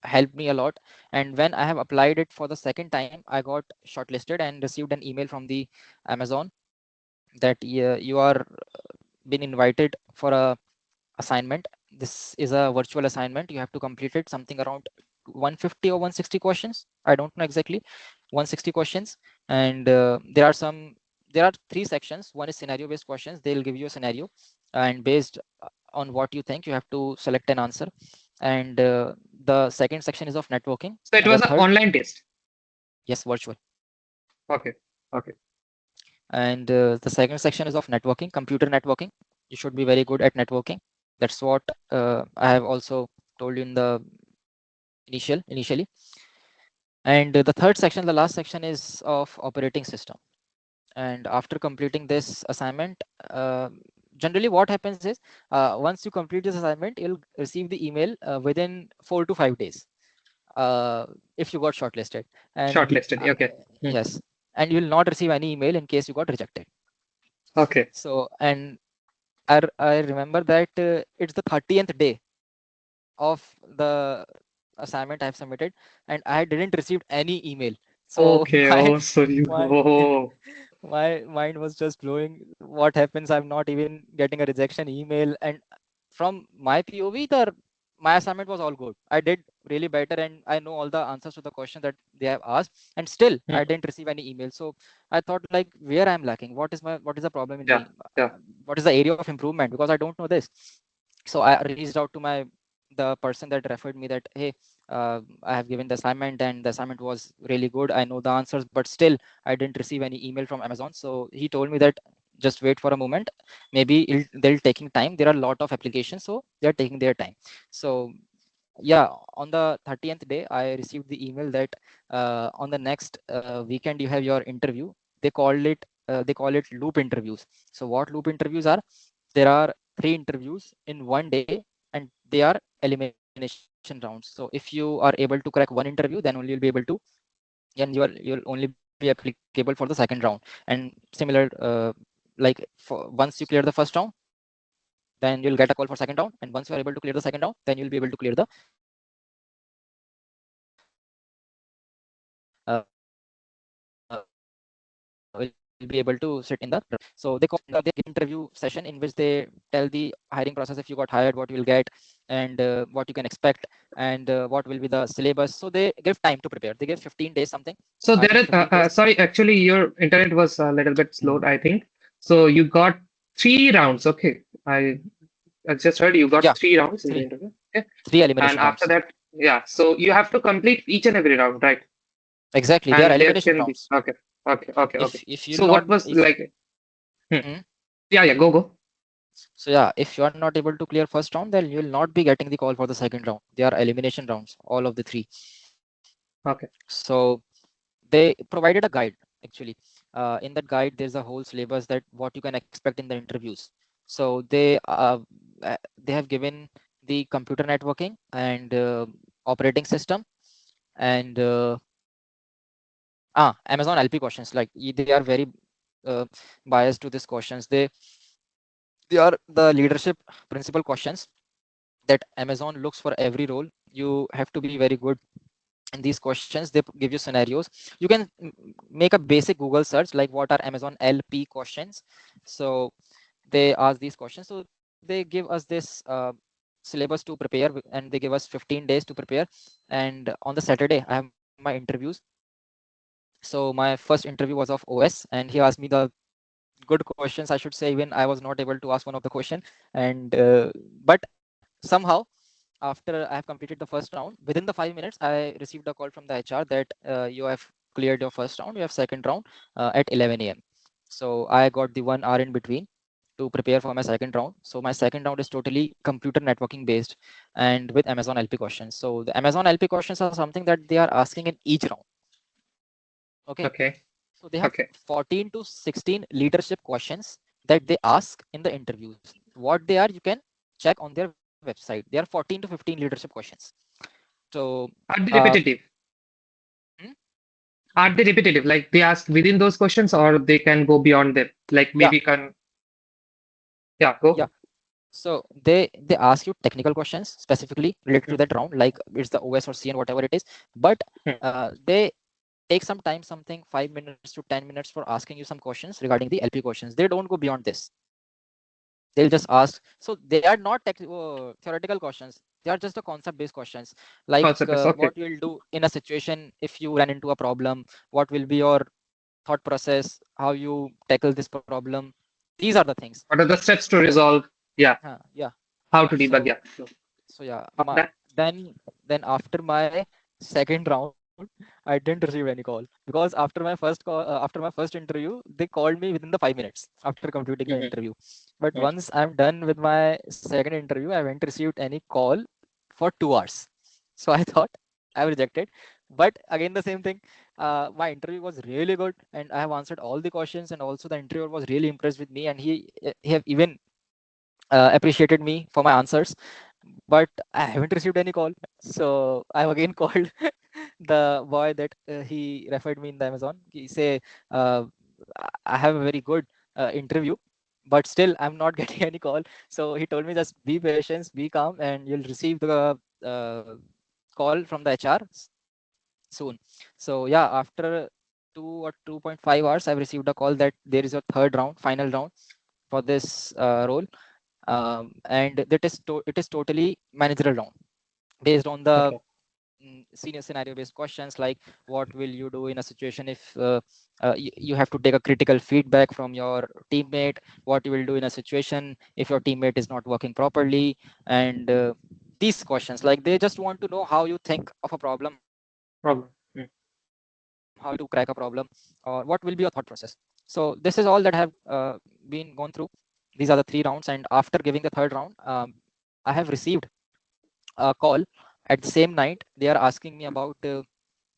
helped me a lot. And when I have applied it for the second time, I got shortlisted and received an email from the Amazon that you are been invited for a assignment. This is a virtual assignment, you have to complete it, something around 150 or 160 questions, I don't know exactly, 160 questions. And there are three sections. One is scenario based questions, they'll give you a scenario, and based on what you think, you have to select an answer. And the second section is of networking, So it and the was an third, online test. yes, virtual. Okay. Okay. And the second section is of networking, computer networking. You should be very good at networking. That's what I have also told you in the initially. And the third section, the last section, is of operating system. And after completing this assignment, uh, generally what happens is, once you complete this assignment, you'll receive the email within 4 to 5 days, uh, if you got shortlisted. And Shortlisted. Okay. Hmm. yes, and you will not receive any email in case you got rejected. Okay. So, and I remember that it's the 30th day of the assignment I have submitted, and I didn't receive any email. So Okay. my Oh, so you. my Oh. my mind was just blowing. What happens? I'm not even getting a rejection email, and from my POV, my assignment was all good. I did really better, and I know all the answers to the question that they have asked, and still Hmm. I didn't receive any email. So I thought, like, where I'm lacking. What is the problem in Yeah. me? Yeah. What is the area of improvement? Because I don't know this. So I reached out to the person that referred me, that, hey, I have given the assignment and the assignment was really good, I know the answers, but still I didn't receive any email from Amazon. So he told me that just wait for a moment, maybe they'll taking time, there are a lot of applications, so they're taking their time. So yeah, on the 30th day I received the email that on the next weekend you have your interview. They call it loop interviews. So what loop interviews are? There are three interviews in one day, and they are elimination rounds. So if you are able to crack one interview, then only you'll be able to, and you'll only be applicable for the second round. And similar, like, once you clear the first round, then you'll get a call for second round, and once you are able to clear the second round, then you'll be able to clear the will be able to sit in the so they call the interview session, in which they tell the hiring process, if you got hired, what you will get, and what you can expect, and what will be the syllabus. So they give time to prepare, they give 15 days something, So I there think is. 15 days. Sorry. Actually, your internet was a little bit slow, I think. So you got 3 rounds. Okay. I just heard you got Yeah, 3 rounds in the three interview. Okay. three And elimination after rounds. that, yeah. So you have to complete each and every round, right? Exactly, they are And there elimination can be. rounds. Okay. Okay. Okay. Okay. If you'll So not, what was if like? Hmm. hmm, Yeah. Yeah. Go. Go. so yeah, if you are not able to clear first round, then you'll not be getting the call for the second round. They are elimination rounds, all of the three. Okay. So they provided a guide, actually. In that guide, there's a whole syllabus that what you can expect in the interviews. So they have given the computer networking and operating system, and Amazon LP questions. Like, they are very uh, biased to these questions. They are the leadership principle questions that Amazon looks for every role. You have to be very good in these questions. They give you scenarios. You can make a basic Google search, like, what are Amazon LP questions. So they ask these questions. So they give us this syllabus to prepare, and they give us 15 days to prepare. And on the Saturday, I have my interviews. So my first interview was of OS, and he asked me the good questions, I should say. Even I was not able to ask one of the question. And but somehow, after I have completed the first round, within the 5 minutes, I received a call from the HR that you have cleared your first round, you have second round at 11 a.m. So I got the 1 hour in between, to prepare for my second round. So my second round is totally computer networking based and with Amazon LP questions. So the Amazon LP questions are something that they are asking in each round. Okay. Okay. So they have Okay. 14 to 16 leadership questions that they ask in the interviews. What they are, you can check on their website. They are 14 to 15 leadership questions. So, Are they uh, repetitive? hmm? Are they repetitive? Like they ask within those questions, or they can go beyond them? Like Yeah, maybe can, yeah, yeah. go. So they ask you technical questions specifically related to Hmm. that round, like it's the OS or CN, whatever it is. But Hmm. they take some time, something 5 minutes to 10 minutes for asking you some questions regarding the LP questions. They don't go beyond this. They'll just ask. So they are not theoretical questions. They are just the concept based questions, like Concept is okay. what you'll do in a situation if you run into a problem, what will be your thought process, how you tackle this problem. These are the things. What are the steps to resolve? Yeah. Yeah. How to debug? So Yeah. so yeah, That. then after my second round, I didn't receive any call, because after my first call, after my first interview, they called me within the 5 minutes after completing the Mhm. interview. But Mhm. once I'm done with my second interview, I haven't received any call for 2 hours. So I thought I rejected. But again, the same thing. My interview was really good, and I have answered all the questions, and also the interviewer was really impressed with me, and he have even appreciated me for my answers. But I haven't received any call. So I've again called the boy that he referred me in the Amazon. He say, uh, I have a very good interview, but still I'm not getting any call. So he told me, just be patient, be calm, and you'll receive the call from the HR soon. So yeah, after 2 or 2.5 hours, I've received a call that there is a third round, final round for this role, and it is totally managerial round based on the Okay. senior scenario based questions, like what will you do in a situation if you have to take a critical feedback from your teammate, what you will do in a situation if your teammate is not working properly, and these questions, like they just want to know how you think of a problem, how you crack a problem, Problem. Mm. or what will be your thought process. So this is all that have been gone through. These are the 3 rounds, and after giving the third round, I have received a call at the same night. They are asking me about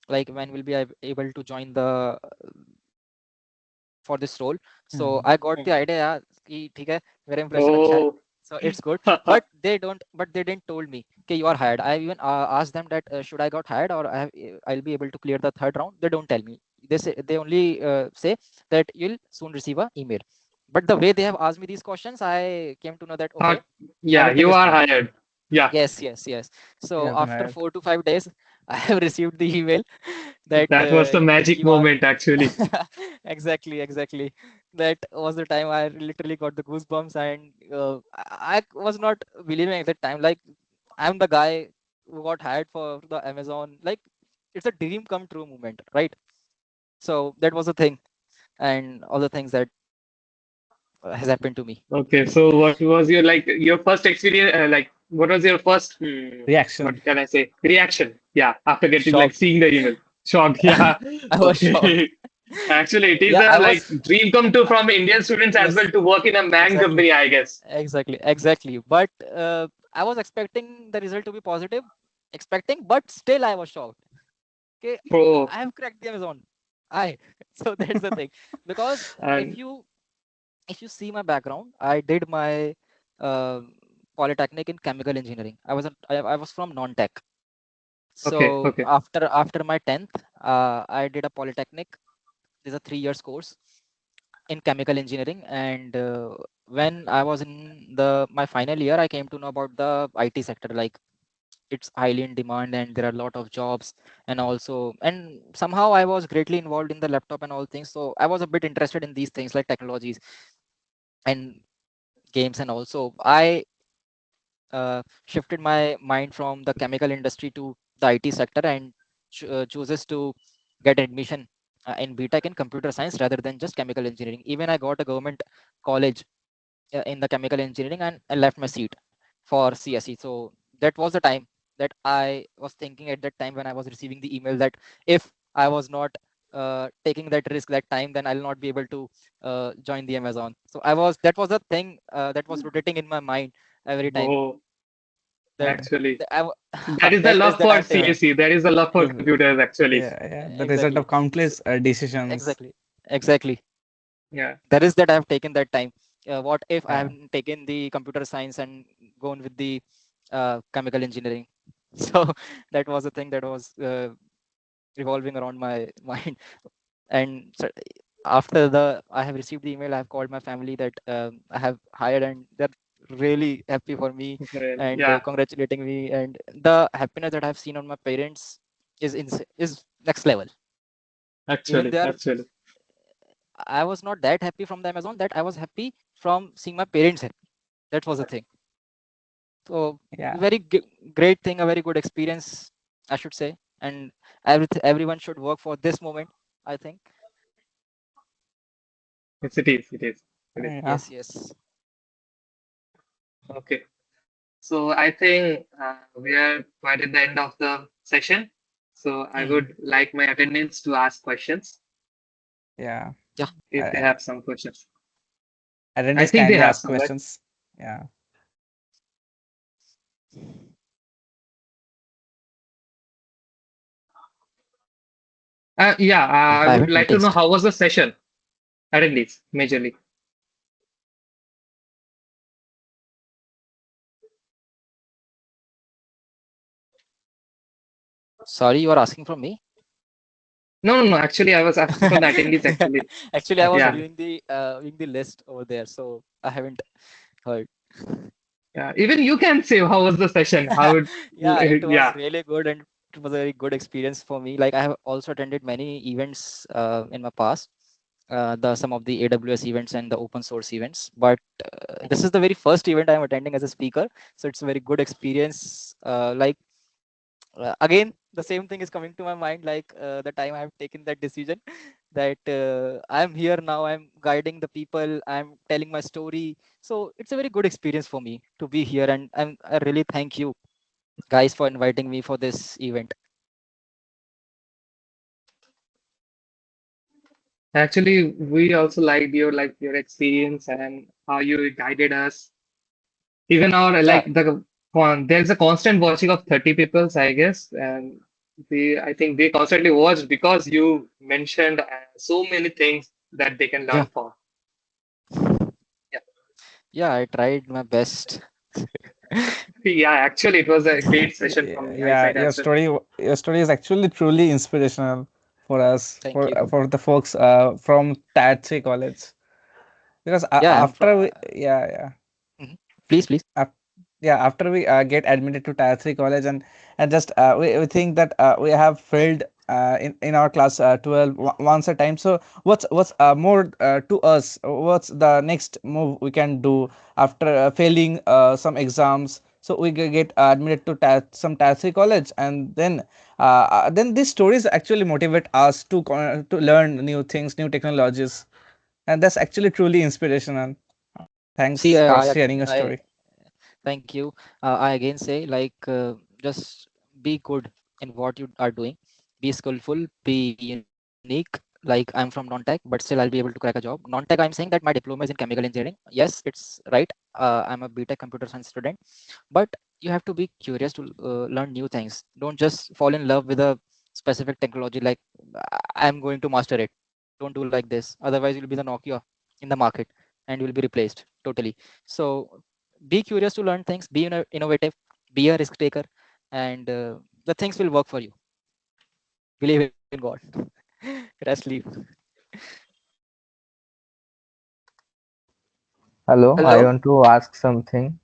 like when will be I able to join the for this role. So I got the idea, Mm. yeah, कि ठीक है, मेरा impression अच्छा है, Oh. so it's good. But they didn't told me okay, you are hired. I even asked them that should I got hired, or I'll be able to clear the third round. They don't tell me. They only say that you'll soon receive a email. But the way they have asked me these questions, I came to know that okay, Thought, yeah, everything you is are fine. hired. Yeah. Yes. So Yes, after right. 4 to 5 days, I have received the email that That was the magic you are moment, actually. exactly. That was the time I literally got the goosebumps, and I was not believing at that time. Like, I'm the guy who got hired for the Amazon. Like, it's a dream come true moment, right? So that was the thing, and all the things that has happened to me. Okay, so what was your like your first experience? Like, what was your first? Reaction. What can I say? Reaction? Yeah, after getting like Shocked. seeing the email. Shock. Yeah. I was shocked. Okay. Actually, it is Yeah, a I like was. dream come true Uh, from Indian students as well yes, to work in a bank exactly. company, I guess. Exactly. But I was expecting the result to be positive, but still I was shocked. Okay, Oh, I have cracked the Amazon. I so that's the thing, because and if you see my background, I did my uh, polytechnic in chemical engineering. I was from non-tech. okay, So okay, after my 10th, I did a polytechnic. There's a 3 years course in chemical engineering, and when I was in the my final year, I came to know about the IT sector. Like, it's highly in demand, and there are a lot of jobs, and somehow I was greatly involved in the laptop and all things. So I was a bit interested in these things like technologies and games, and also I shifted my mind from the chemical industry to the IT sector, and chooses to get admission in BTech in computer science rather than just chemical engineering. Even I got a government college in the chemical engineering, and I left my seat for CSE. So that was the time that I was thinking at that time when I was receiving the email that if I was not taking that risk that time, then I'll not be able to join the Amazon. So I was that was a thing that was rotating in my mind every time. Oh, That, Yeah. actually, that I, that is the that risk love that for I've taken. Yeah. CSE. That is the love for The, computers, actually. yeah. The result Exactly. of So, countless decisions. exactly, exactly. Yeah, The risk that I've taken that time. What if I Yeah. haven't taken the computer science and gone with the chemical engineering? So that was a thing that was revolving around my mind. And so after the I have received the email, I have called my family that I have hired, and they're really happy for me really. and Yeah, congratulating me. And the happiness that I've seen on my parents is next level. Even actually, they are, actually. I was not that happy from the Amazon, that I was happy from seeing my parents happy. That was the thing. So Yeah. great thing, a very good experience, I should say. And everyone should work for this moment, I think. Yes, it is. It is. It is. Yeah. Yes, yes. Okay. So I think we are quite at the end of the session. So I Hmm. would like my attendants to ask questions Yeah. Yeah. if they I, have some questions. I Attendees think they kindly have ask some, right? questions. Yeah. Yeah, I I would haven't like to know noticed. how was the session, attendees, majorly. Sorry, you are asking from me? No, no, no. Actually, I was asking from the attendees, actually. Actually, I was Okay. Yeah, viewing the list over there, so I haven't heard. yeah. Even you can say how was the session. How it, Yeah, it was yeah. really good, and it was a very good experience for me. Like I have also attended many events in my past, the some of the AWS events and the open source events. But this is the very first event I'm attending as a speaker, so it's a very good experience. Again, the same thing is coming to my mind, like the time I have taken that decision, that I'm here now, I'm guiding the people, I'm telling my story. So it's a very good experience for me to be here, and I really thank you guys for inviting me for this event. Actually, we also liked your experience and how you guided us. Even our Yeah, there's a constant watching of 30 people, I guess, and I think they constantly watched because you mentioned so many things that they can yeah, learn from. Yeah, yeah, I tried my best. yeah. Actually, it was a great session Yeah, from my yeah, side as well. your story is actually truly inspirational for us, Thank you. for the folks from Tatsi College. Because Yeah, I'm from. after we, yeah, yeah, Mhm. Please, please. af- yeah, after we get admitted to Tier 3 college, and just we think that we have failed in our class 12 once a time. So what's more to us? What's the next move we can do after failing some exams? So we get admitted to some Tier 3 college, and then these stories actually motivate us to learn new things, new technologies, and that's actually truly inspirational. See, Thanks for sharing your I story. thank you. I again say, like, just be good in what you are doing. Be skillful. Be unique. Like, I'm from non-tech, but still I'll be able to crack a job. Non-tech, I'm saying that my diploma is in chemical engineering. Yes, it's right. I'm a BTech computer science student, but you have to be curious to learn new things. Don't just fall in love with a specific technology. Like, I'm going to master it. Don't do like this. Otherwise, you'll be the Nokia in the market, and you'll be replaced totally. So be curious to learn things, be innovative, be a risk taker, and the things will work for you. Believe in God. Rest leave. Hello, I Hello. want to ask something.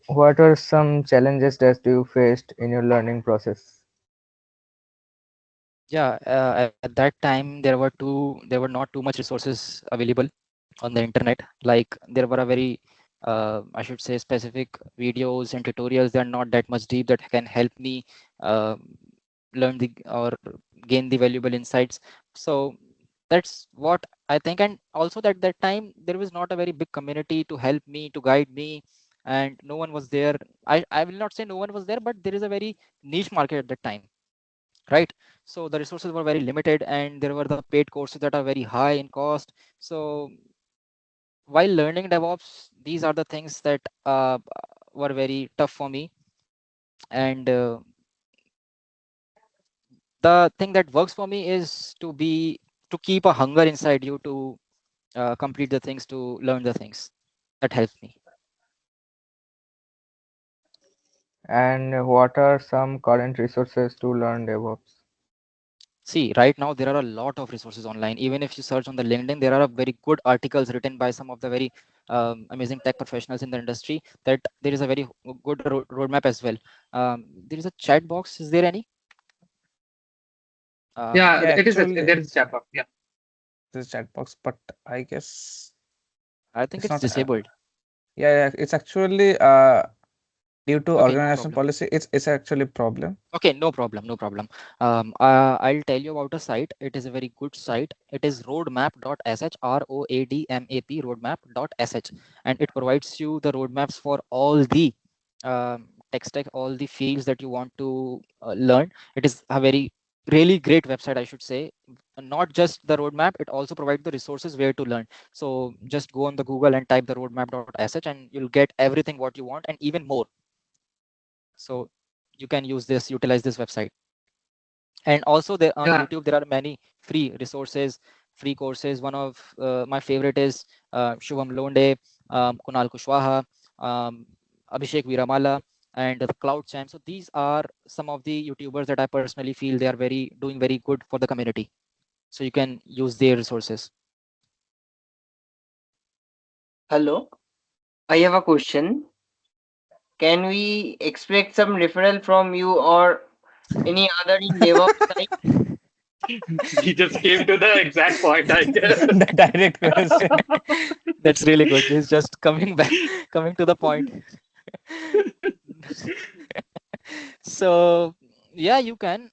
What are some challenges that you faced in your learning process? Yeah, at that time there were not too much resources available on the internet. Like, there were a very I should say specific videos and tutorials. They're not that much deep that can help me uh, learn the or gain the valuable insights. So that's what I think. And also, that time there was not a very big community to help me, to guide me, and no one was there. I will not say no one was there, but there is a very niche market at that time. right? So the resources were very limited, and there were the paid courses that are very high in cost. So while learning DevOps, these are the things that were very tough for me. And the thing that works for me is to keep a hunger inside you to complete the things, to learn the things. That helps me. And what are some current resources to learn DevOps? See, right now there are a lot of resources online. Even if you search on the LinkedIn, there are very good articles written by some of the very amazing tech professionals in the industry. That there is a very good roadmap as well. There is a chat box. Is there any? Yeah, Yeah, You, it is actually, there is chat box. Yeah. this chat box, but I guess I think it's it's not. disabled. Yeah, it's actually due to Okay, no organizational problem. policy. It's actually problem. Okay, no problem, no problem. I'll tell you about a site. It is a very good site. It is roadmap.sh, ROADMAP, roadmap.sh, and it provides you the roadmaps for all the tech stack, all the fields that you want to learn. It is a very really great website, I should say. Not just the roadmap, it also provides the resources where to learn. So just go on the Google and type the roadmap.sh, and you'll get everything what you want and even more. So you can utilize this website. And also there on Yeah. YouTube there are many free resources, free courses. One of my favorite is Shubham Londe, Kunal Kushwaha, um, Abhishek Viramala, and the Cloud Champ. So these are some of the YouTubers that I personally feel they are very doing very good for the community, so you can use their resources. Hello, I have a question. Can we expect some referral from you or any other in DevOps side? He just came to the exact point, I guess. The direct question. That's really good. He's just coming back, coming to the point. So yeah, you can,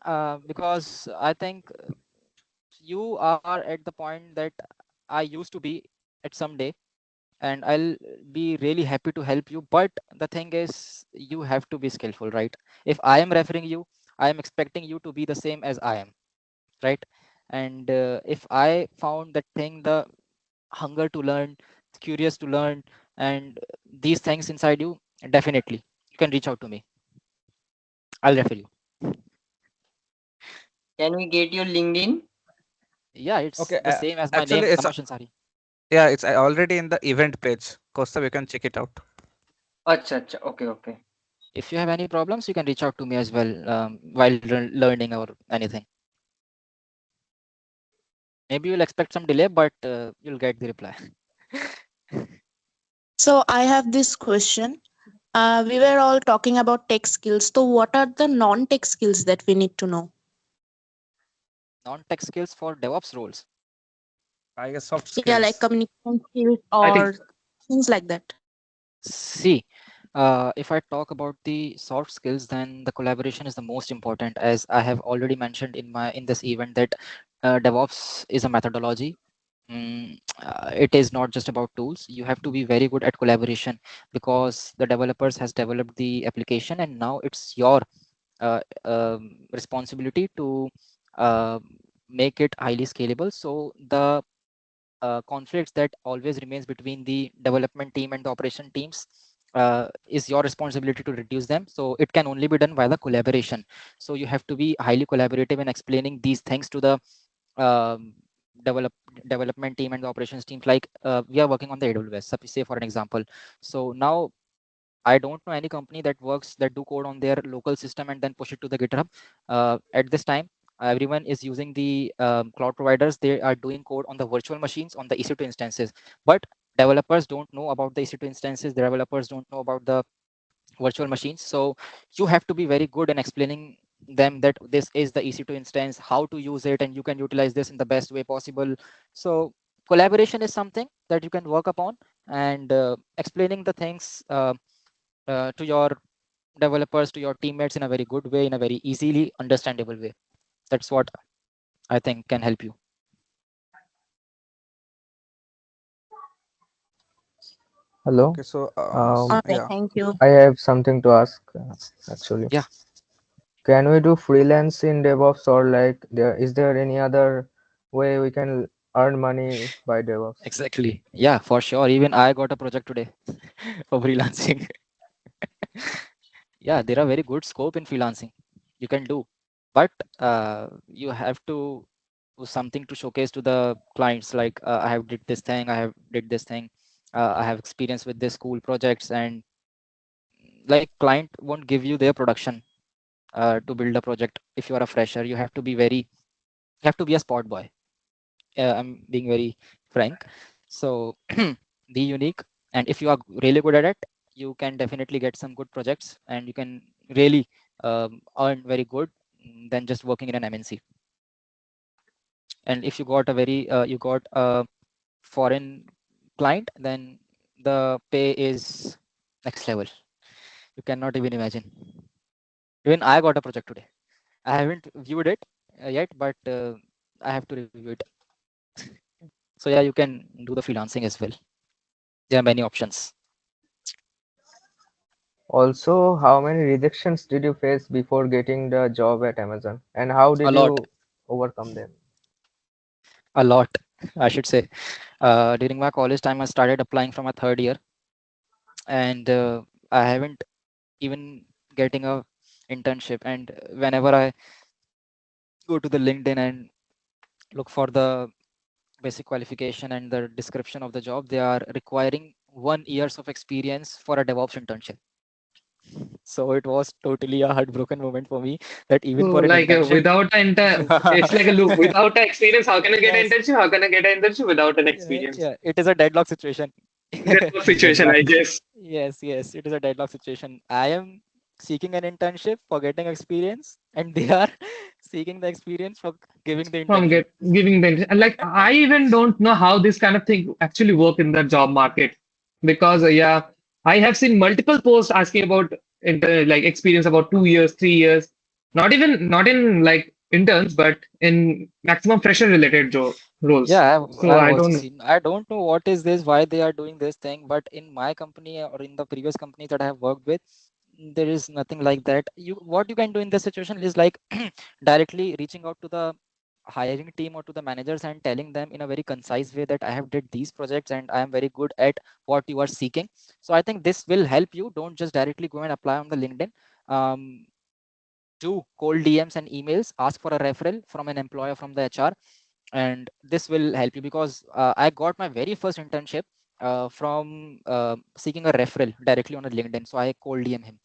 because I think you are at the point that I used to be at some day, and I'll be really happy to help you. But the thing is, you have to be skillful, right? If I am referring you, I am expecting you to be the same as I am, right? And if I found that thing, the hunger to learn, curious to learn, and these things inside you, definitely you can reach out to me. I'll refer you. Can we get your LinkedIn? Yeah, it's Okay, the same as my actually, name, it's Amash Ansari. yeah, it's already in the event page. Costa, you can check it out. Acha, acha. Okay, okay. If you have any problems, you can reach out to me as well, while learning or anything. Maybe you'll expect some delay, but you'll get the reply. So I have this question. We were all talking about tech skills. So what are the non-tech skills that we need to know? Non-tech skills for DevOps roles. I guess soft Yeah, like skills. communication skills I think or things like that. See, if I talk about the soft skills, then the collaboration is the most important. As I have already mentioned in this event, that DevOps is a methodology. It is not just about tools. You have to be very good at collaboration, because the developers has developed the application, and now it's your responsibility to uh, make it highly scalable. So the conflicts that always remains between the development team and the operation teams is your responsibility to reduce them. So it can only be done by the collaboration. So you have to be highly collaborative in explaining these things to the um, develop development team and the operations teams. Like we are working on the AWS, say for an example. So now I don't know any company that works that do code on their local system and then push it to the GitHub. At this time, everyone is using the cloud providers. They are doing code on the virtual machines on the EC2 instances, but developers don't know about the EC2 instances. The developers don't know about the virtual machines. So you have to be very good in explaining them that this is the EC2 instance, how to use it, and you can utilize this in the best way possible. So collaboration is something that you can work upon, and explaining the things to your developers, to your teammates in a very good way, in a very easily understandable way. That's what I think can help you. Hello. Okay, so Um, All right, yeah. thank you. I have something to ask actually. Yeah. Can we do freelance in DevOps, or like there any other way we can earn money by DevOps? Exactly. Yeah, for sure. Even I got a project today for freelancing. Yeah, there are very good scope in freelancing. You can do, but you have to do something to showcase to the clients. Like I have did this thing. I have did this thing. I have experience with this cool projects, and like client won't give you their production to build a project. If you are a fresher, you have to be very, you have to be a spot boy. I'm being very frank. So be unique, and if you are really good at it, you can definitely get some good projects, and you can really earn very good than just working in an MNC. And if you got a very you got a foreign client, then the pay is next level. You cannot even imagine. Even I got a project today. I haven't viewed it yet, but I have to review it. So yeah, you can do the freelancing as well. There are many options. Also, how many rejections did you face before getting the job at Amazon, and how A did lot, you overcome them? a lot, I should say. During my college time, I started applying from my third year, and I haven't even getting a internship. And whenever I go to the LinkedIn and look for the basic qualification and the description of the job, they are requiring 1 years of experience for a DevOps internship. So it was totally a heartbroken moment for me that even So, for an like internship. without an it's like a loop. Without an experience, how can I get an Yes. internship? How can I get an internship without an Yeah, experience? yeah, it is a deadlock situation. That's the situation, I Exactly. guess. Yes, yes, it is a deadlock situation. I am seeking an internship for getting experience, and they are seeking the experience for giving the From internship. giving them, and like I even don't know how this kind of thing actually work in the job market, because yeah, I have seen multiple posts asking about like experience about 2 years, 3 years, not in like interns, but in maximum fresher related job roles. Yeah, So I've I also don't know. seen. I don't know what is this, why they are doing this thing, but in my company or in the previous company that I have worked with, there is nothing like that. What you can do in this situation is like directly reaching out to the hiring team or to the managers and telling them in a very concise way that I have did these projects and I am very good at what you are seeking. So I think this will help you. Don't just directly go and apply on the LinkedIn. Um, do cold DMs and emails, ask for a referral from an employer from the HR, and this will help you because I got my very first internship from seeking a referral directly on a LinkedIn. So I cold DM him.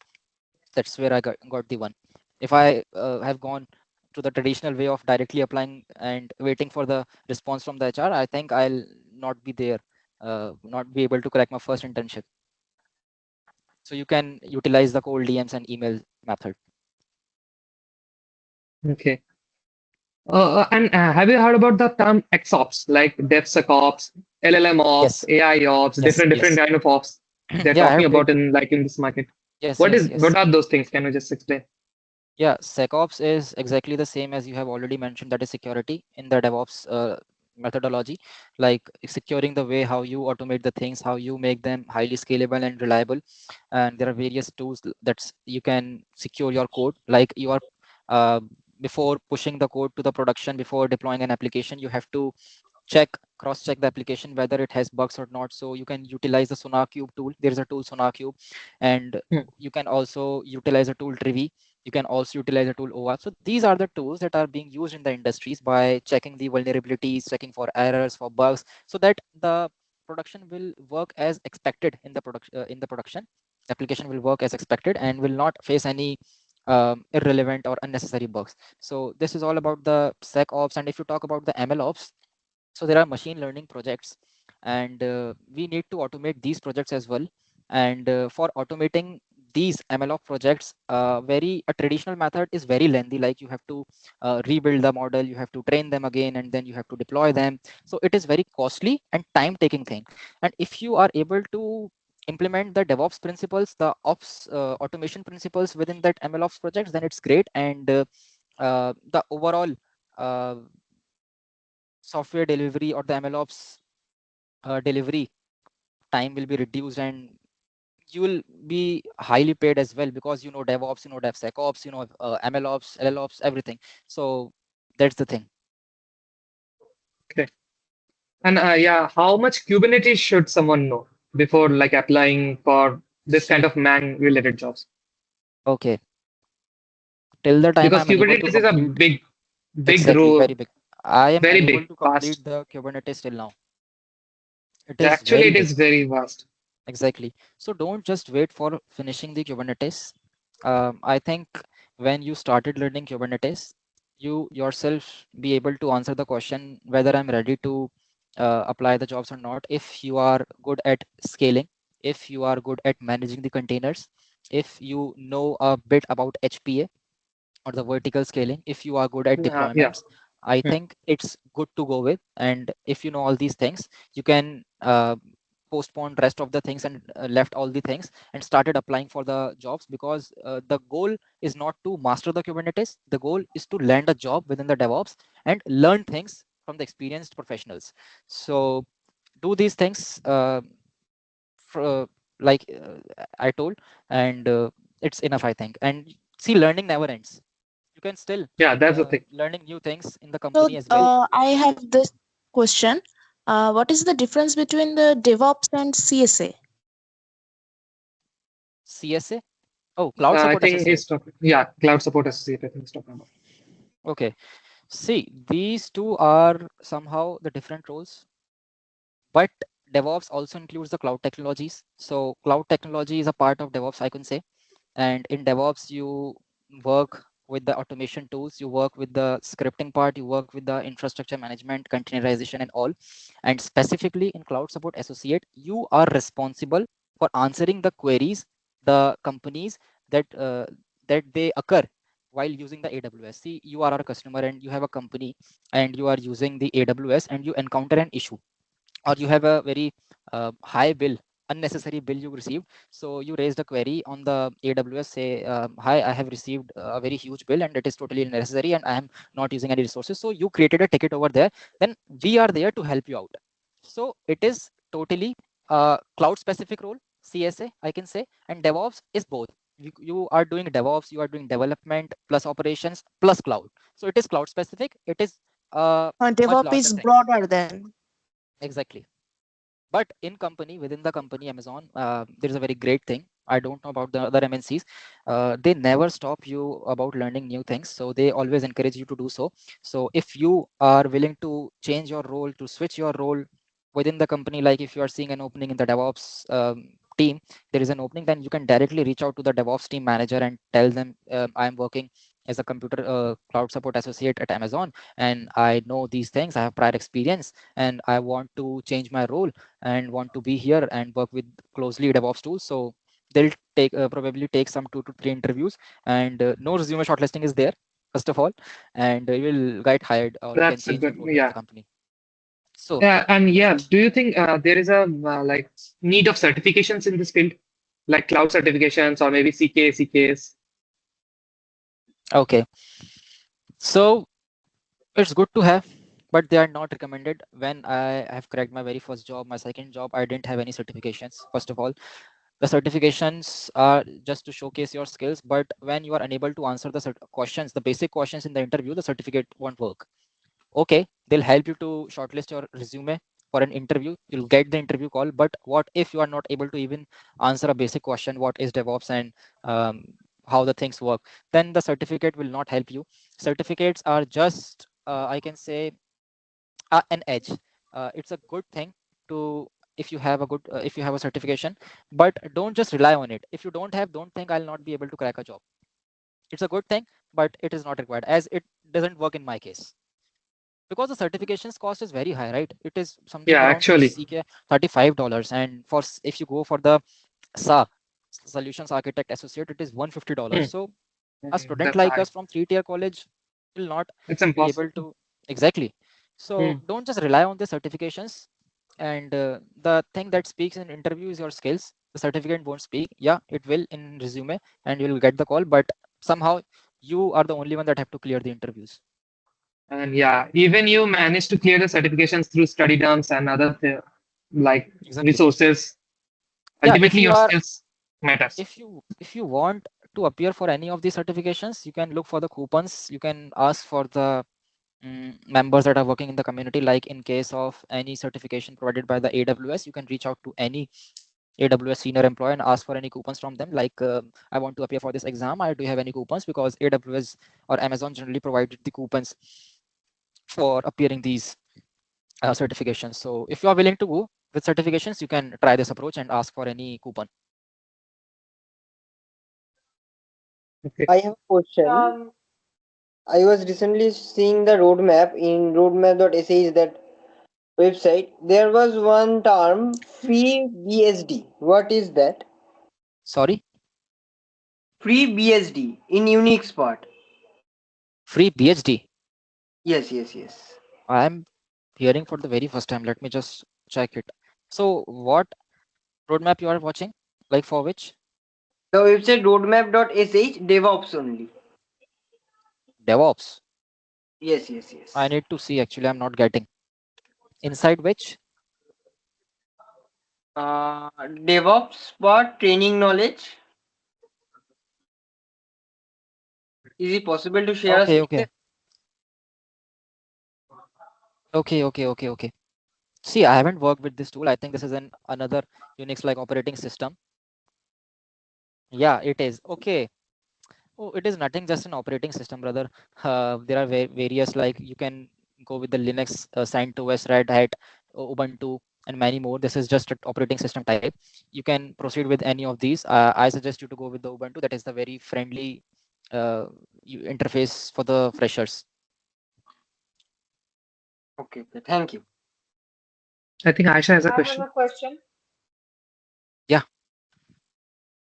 That's where I got the one. If I have gone to the traditional way of directly applying and waiting for the response from the HR, I think I'll not be there, not be able to crack my first internship. So you can utilize the cold DMs and email method. Okay. And have you heard about the term XOps, like DevSecOps, LLM ops, Yes, AI ops, yes, different yes. kind of ops they're Yeah, I talking have did. about in like in this market? Yes, yes, yes. What are those things? Can you just explain? Yeah, SecOps is exactly the same as you have already mentioned, that is security in the DevOps methodology, like securing the way how you automate the things, how you make them highly scalable and reliable. And there are various tools that you can secure your code, like you are uh, before pushing the code to the production, before deploying an application, you have to cross check the application whether it has bugs or not. So you can utilize the Sonar Cube tool. There is a tool Sonar Cube, and Hmm. you can also utilize a tool Trivi. You can also utilize a tool OAuth. So these are the tools that are being used in the industries by checking the vulnerabilities, checking for errors, for bugs, so that the production will work as expected in the production. The application will work as expected and will not face any irrelevant or unnecessary bugs. So this is all about the SecOps. And if you talk about the MLOps, so there are machine learning projects, and we need to automate these projects as well. And for automating these MLOps projects, very a traditional method is very lengthy. Like you have to rebuild the model, you have to train them again, and then you have to deploy them. So it is very costly and time taking thing. And if you are able to implement the DevOps principles, the ops automation principles within that MLOps projects, then it's great. And the overall uh, software delivery or the MLOps delivery time will be reduced, and you will be highly paid as well, because you know DevOps, you know DevSecOps, you know MLOps, LLOps, everything. So that's the thing. Okay. And yeah, how much Kubernetes should someone know before like applying for this kind of man-related jobs? Okay, till the time Because I'm unable to Kubernetes is a complete. big Exactly, role, very big. I am very unable big, to vast. complete the Kubernetes till now. It is Actually, very it big. is very vast. Exactly. So don't just wait for finishing the Kubernetes. I think when you started learning Kubernetes, you yourself be able to answer the question whether I'm ready to apply the jobs or not. If you are good at scaling, if you are good at managing the containers, if you know a bit about HPA or the vertical scaling, if you are good at Yeah. deployments, I Hmm. think it's good to go with. And if you know all these things, you can postpone rest of the things and left all the things and started applying for the jobs, because the goal is not to master the Kubernetes. The goal is to land a job within the DevOps and learn things from the experienced professionals. So do these things for, I told, and it's enough, I think. And see, learning never ends. You can still Yeah, that's the thing. learning new things in the So company as well. I have this question. What is the difference between the DevOps and CSA? CSA, oh, cloud I support think associate. he's talking. Yeah, cloud support associate. I think he's talking about. Okay, see, these two are somehow the different roles, but DevOps also includes the cloud technologies. So cloud technology is a part of DevOps, I can say. And in DevOps, you work with the automation tools, you work with the scripting part, you work with the infrastructure management, containerization, and all. And specifically in cloud support associate, you are responsible for answering the queries the companies that they occur while using the AWS. See, you are our customer and you have a company and you are using the AWS and you encounter an issue, or you have a very high bill, unnecessary bill you received. So you raised a query on the AWS, say, hi, I have received a very huge bill and it is totally unnecessary and I am not using any resources. So you created a ticket over there, then we are there to help you out. So it is totally cloud specific role, CSA, I can say. And DevOps is both. You are doing DevOps, you are doing development plus operations plus cloud. So it is cloud specific, it is a much DevOps larger is thing. broader than. Exactly. But in company, within the company Amazon, there is a very great thing. I don't know about the other MNCs. They never stop you about learning new things, so they always encourage you to do so. So if you are willing to change your role, to switch your role within the company, like if you are seeing an opening in the DevOps team, there is an opening, then you can directly reach out to the DevOps team manager and tell them, I am working as a computer cloud support associate at Amazon, and I know these things, I have prior experience, and I want to change my role and want to be here and work with closely DevOps tools. So they'll take probably take some 2 to 3 interviews, and no resume shortlisting is there, first of all, and you will get hired or you can That's a change your good. role within Yeah. the company. So And yeah, do you think there is a like need of certifications in this field, like cloud certifications or maybe CKs? okay, so it's good to have, but they are not recommended. When I have cracked my very first job, my second job, I didn't have any certifications. First of all, the certifications are just to showcase your skills, but when you are unable to answer the questions, the basic questions in the interview, the certificate won't work. Okay, they'll help you to shortlist your resume for an interview, you'll get the interview call, but what if you are not able to even answer a basic question, what is DevOps and how the things work, then the certificate will not help you. Certificates are just I can say an edge. It's a good thing to, if you have a good if you have a certification, but don't just rely on it. If you don't have, don't think I'll not be able to crack a job. It's a good thing, but it is not required, as it doesn't work in my case, because the certifications cost is very high, right? It is something Yeah, around actually. CK $35, and for if you go for the SA, Solutions Architect Associate, it is $150. Hmm. So a student That's like high. us from 3-tier college will not It's be able impossible. to. Exactly. So Hmm. don't just rely on the certifications. And the thing that speaks in interview is your skills. The certificate won't speak. Yeah, it will in resume, and you'll get the call, but somehow you are the only one that have to clear the interviews. And yeah, even you manage to clear the certifications through study terms and other like Exactly. resources. Yeah, if Ultimately, you your are skills. Metas. If you want to appear for any of these certifications, you can look for the coupons. You can ask for the members that are working in the community. Like in case of any certification provided by the AWS, you can reach out to any AWS senior employee and ask for any coupons from them. Like, I want to appear for this exam. I do you have any coupons? Because AWS or Amazon generally provided the coupons for appearing these certifications. So if you are willing to go with certifications, you can try this approach and ask for any coupon. Okay. I have a question. Um, I was recently seeing the roadmap in roadmap.sh, that website. There was one term, free BSD. What is that? Sorry, Free BSD in Unix part. free PhD. Yes, yes, yes. I'm hearing for the very first time. Let me just check it. So what roadmap you are watching? Like for which? The website roadmap.sh, DevOps only. DevOps. Yes, yes, I yes. need to see actually. I'm not getting. Inside which? DevOps part, training knowledge. Is it possible to share a Okay, screen? okay. Okay. See, I haven't worked with this tool. I think this is an another Unix like operating system. Yeah, it is. Okay. Oh, it is nothing, just an operating system, brother. There are various, like you can go with the Linux, CentOS, Red Hat, Ubuntu, and many more. This is just an operating system type. You can proceed with any of these. I suggest you to go with the Ubuntu. That is the very friendly uh, interface for the freshers. Okay, okay. Thank you. I think Aisha has a I have question. a question. Yeah,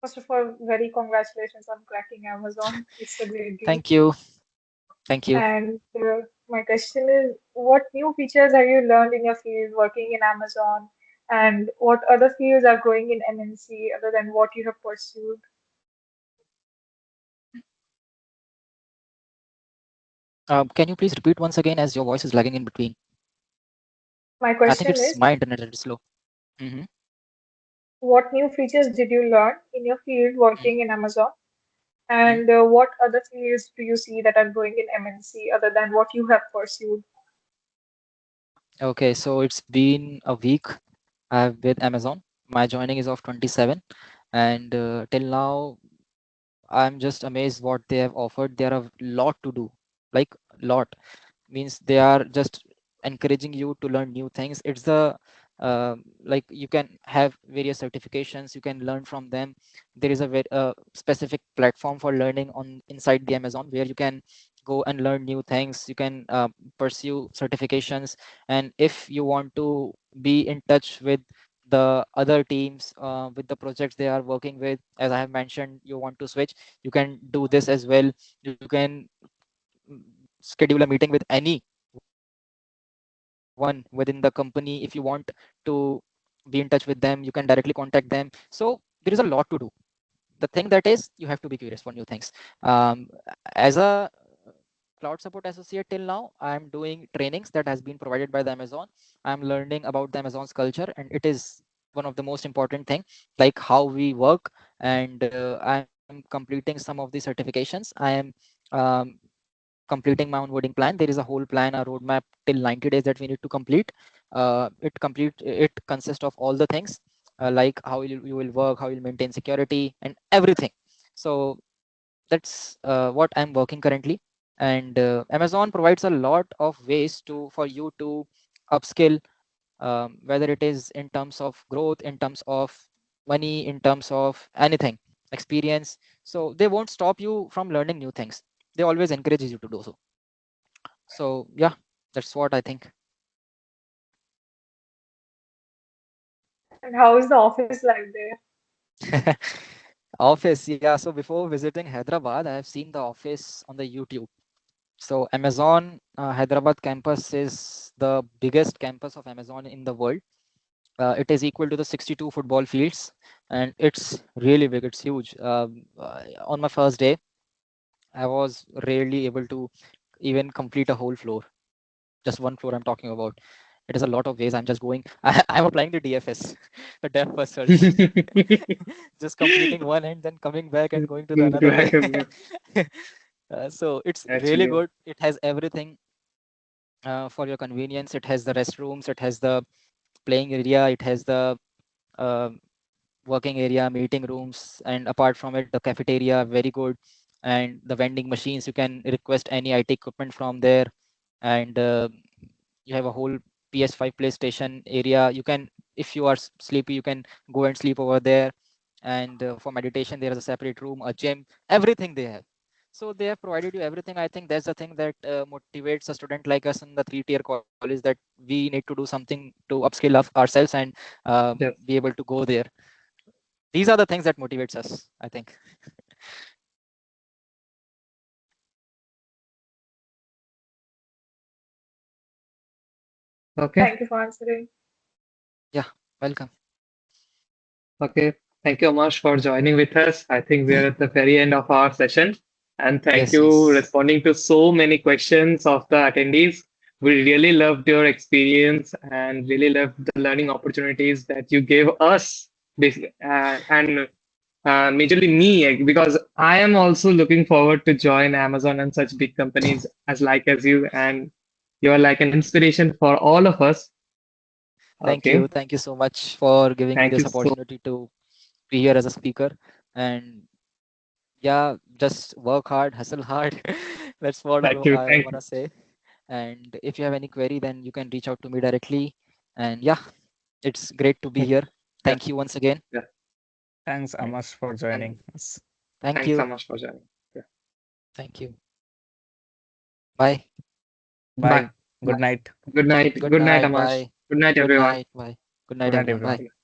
First of all, very congratulations on cracking Amazon. It's a great deal. thank you, thank you. And my question is, what new features have you learned in your field working in Amazon? And what other fields are growing in MNC other than what you have pursued? Can you please repeat once again, as your voice is lagging in between? My I think question it's is, my internet that is slow. Mm-hmm. what new features did you learn in your field working in Amazon? Mm-hmm. And what other fields do you see that are growing in MNC other than what you have pursued? Okay, so it's been a week with Amazon. My joining is of 27, and till now I'm just amazed what they have offered. There are a lot to do, like lot means they are just encouraging you to learn new things. It's the like you can have various certifications, you can learn from them. There is a very specific platform for learning on inside the Amazon, where you can go and learn new things. You can pursue certifications, and if you want to be in touch with the other teams, with the projects they are working with, as I have mentioned, you want to switch, you can do this as well. You can mm, schedule a meeting with anyone within the company. If you want to be in touch with them, you can directly contact them. So there is a lot to do. The thing that is, you have to be curious for new things. As a cloud support associate, till now I'm doing trainings that has been provided by the Amazon. I'm learning about the Amazon's culture, and it is one of the most important thing, like how we work. And I'm completing some of the certifications. I am um, completing my onboarding plan. There is a whole plan, a roadmap till 90 days that we need to complete. It consists of all the things, like how you will work, how you'll maintain security, and everything. So that's what I'm working currently. And Amazon provides a lot of ways to for you to upskill, whether it is in terms of growth, in terms of money, in terms of anything, experience. So they won't stop you from learning new things. They always encourages you to do so. So yeah, that's what I think. And how is the office life there? Office, yeah. So before visiting Hyderabad, I have seen the office on the YouTube. So Amazon Hyderabad campus is the biggest campus of Amazon in the world. It is equal to the 62 football fields, and it's really big. It's huge. On my first day, I was rarely able to even complete a whole floor. Just one floor I'm talking about. it has a lot of ways. I'm just going. I'm applying the DFS, the Deaf First Search, just completing one and then coming back and going to the another way. Black and white. So it's really Actually, good. It has everything for your convenience. It has the restrooms. It has the playing area. It has the uh, working area, meeting rooms, and apart from it, the cafeteria, very good. And the vending machines, you can request any IT equipment from there. And you have a whole PS5 PlayStation area. You can, if you are sleepy, you can go and sleep over there. And for meditation, there is a separate room, a gym, everything they have. So they have provided you everything. I think that's the thing that motivates a student like us in the three-tier college, that we need to do something to upskill ourselves and yes. be able to go there. These are the things that motivates us, I think. Okay. Thank you for answering. Yeah, welcome. Okay. Thank you, Amash, for joining with us. I think we are at the very end of our session. And thank Yes, you yes. responding to so many questions of the attendees. We really loved your experience and really loved the learning opportunities that you gave us. And majorly me, because I am also looking forward to join Amazon and such big companies as like as you, and you are like an inspiration for all of us. Thank you. Okay, Thank you so much for giving me thank this you so. opportunity to be here as a speaker. And yeah, just work hard, hustle hard. That's what Thank you, I thank want you, to say. And if you have any query, then you can reach out to me directly. And yeah, it's great to be here. yeah, Thank you once again. yeah, Thanks, And Amash, for and joining us. thank thanks so you. much for joining. Yeah, Thank you. Bye. bye, Bye. bye. Good night. Good night, Good good night, night. Amash. Bye. Good night, Good everyone. night. Bye. Good Good night, night, everyone. everyone. Bye.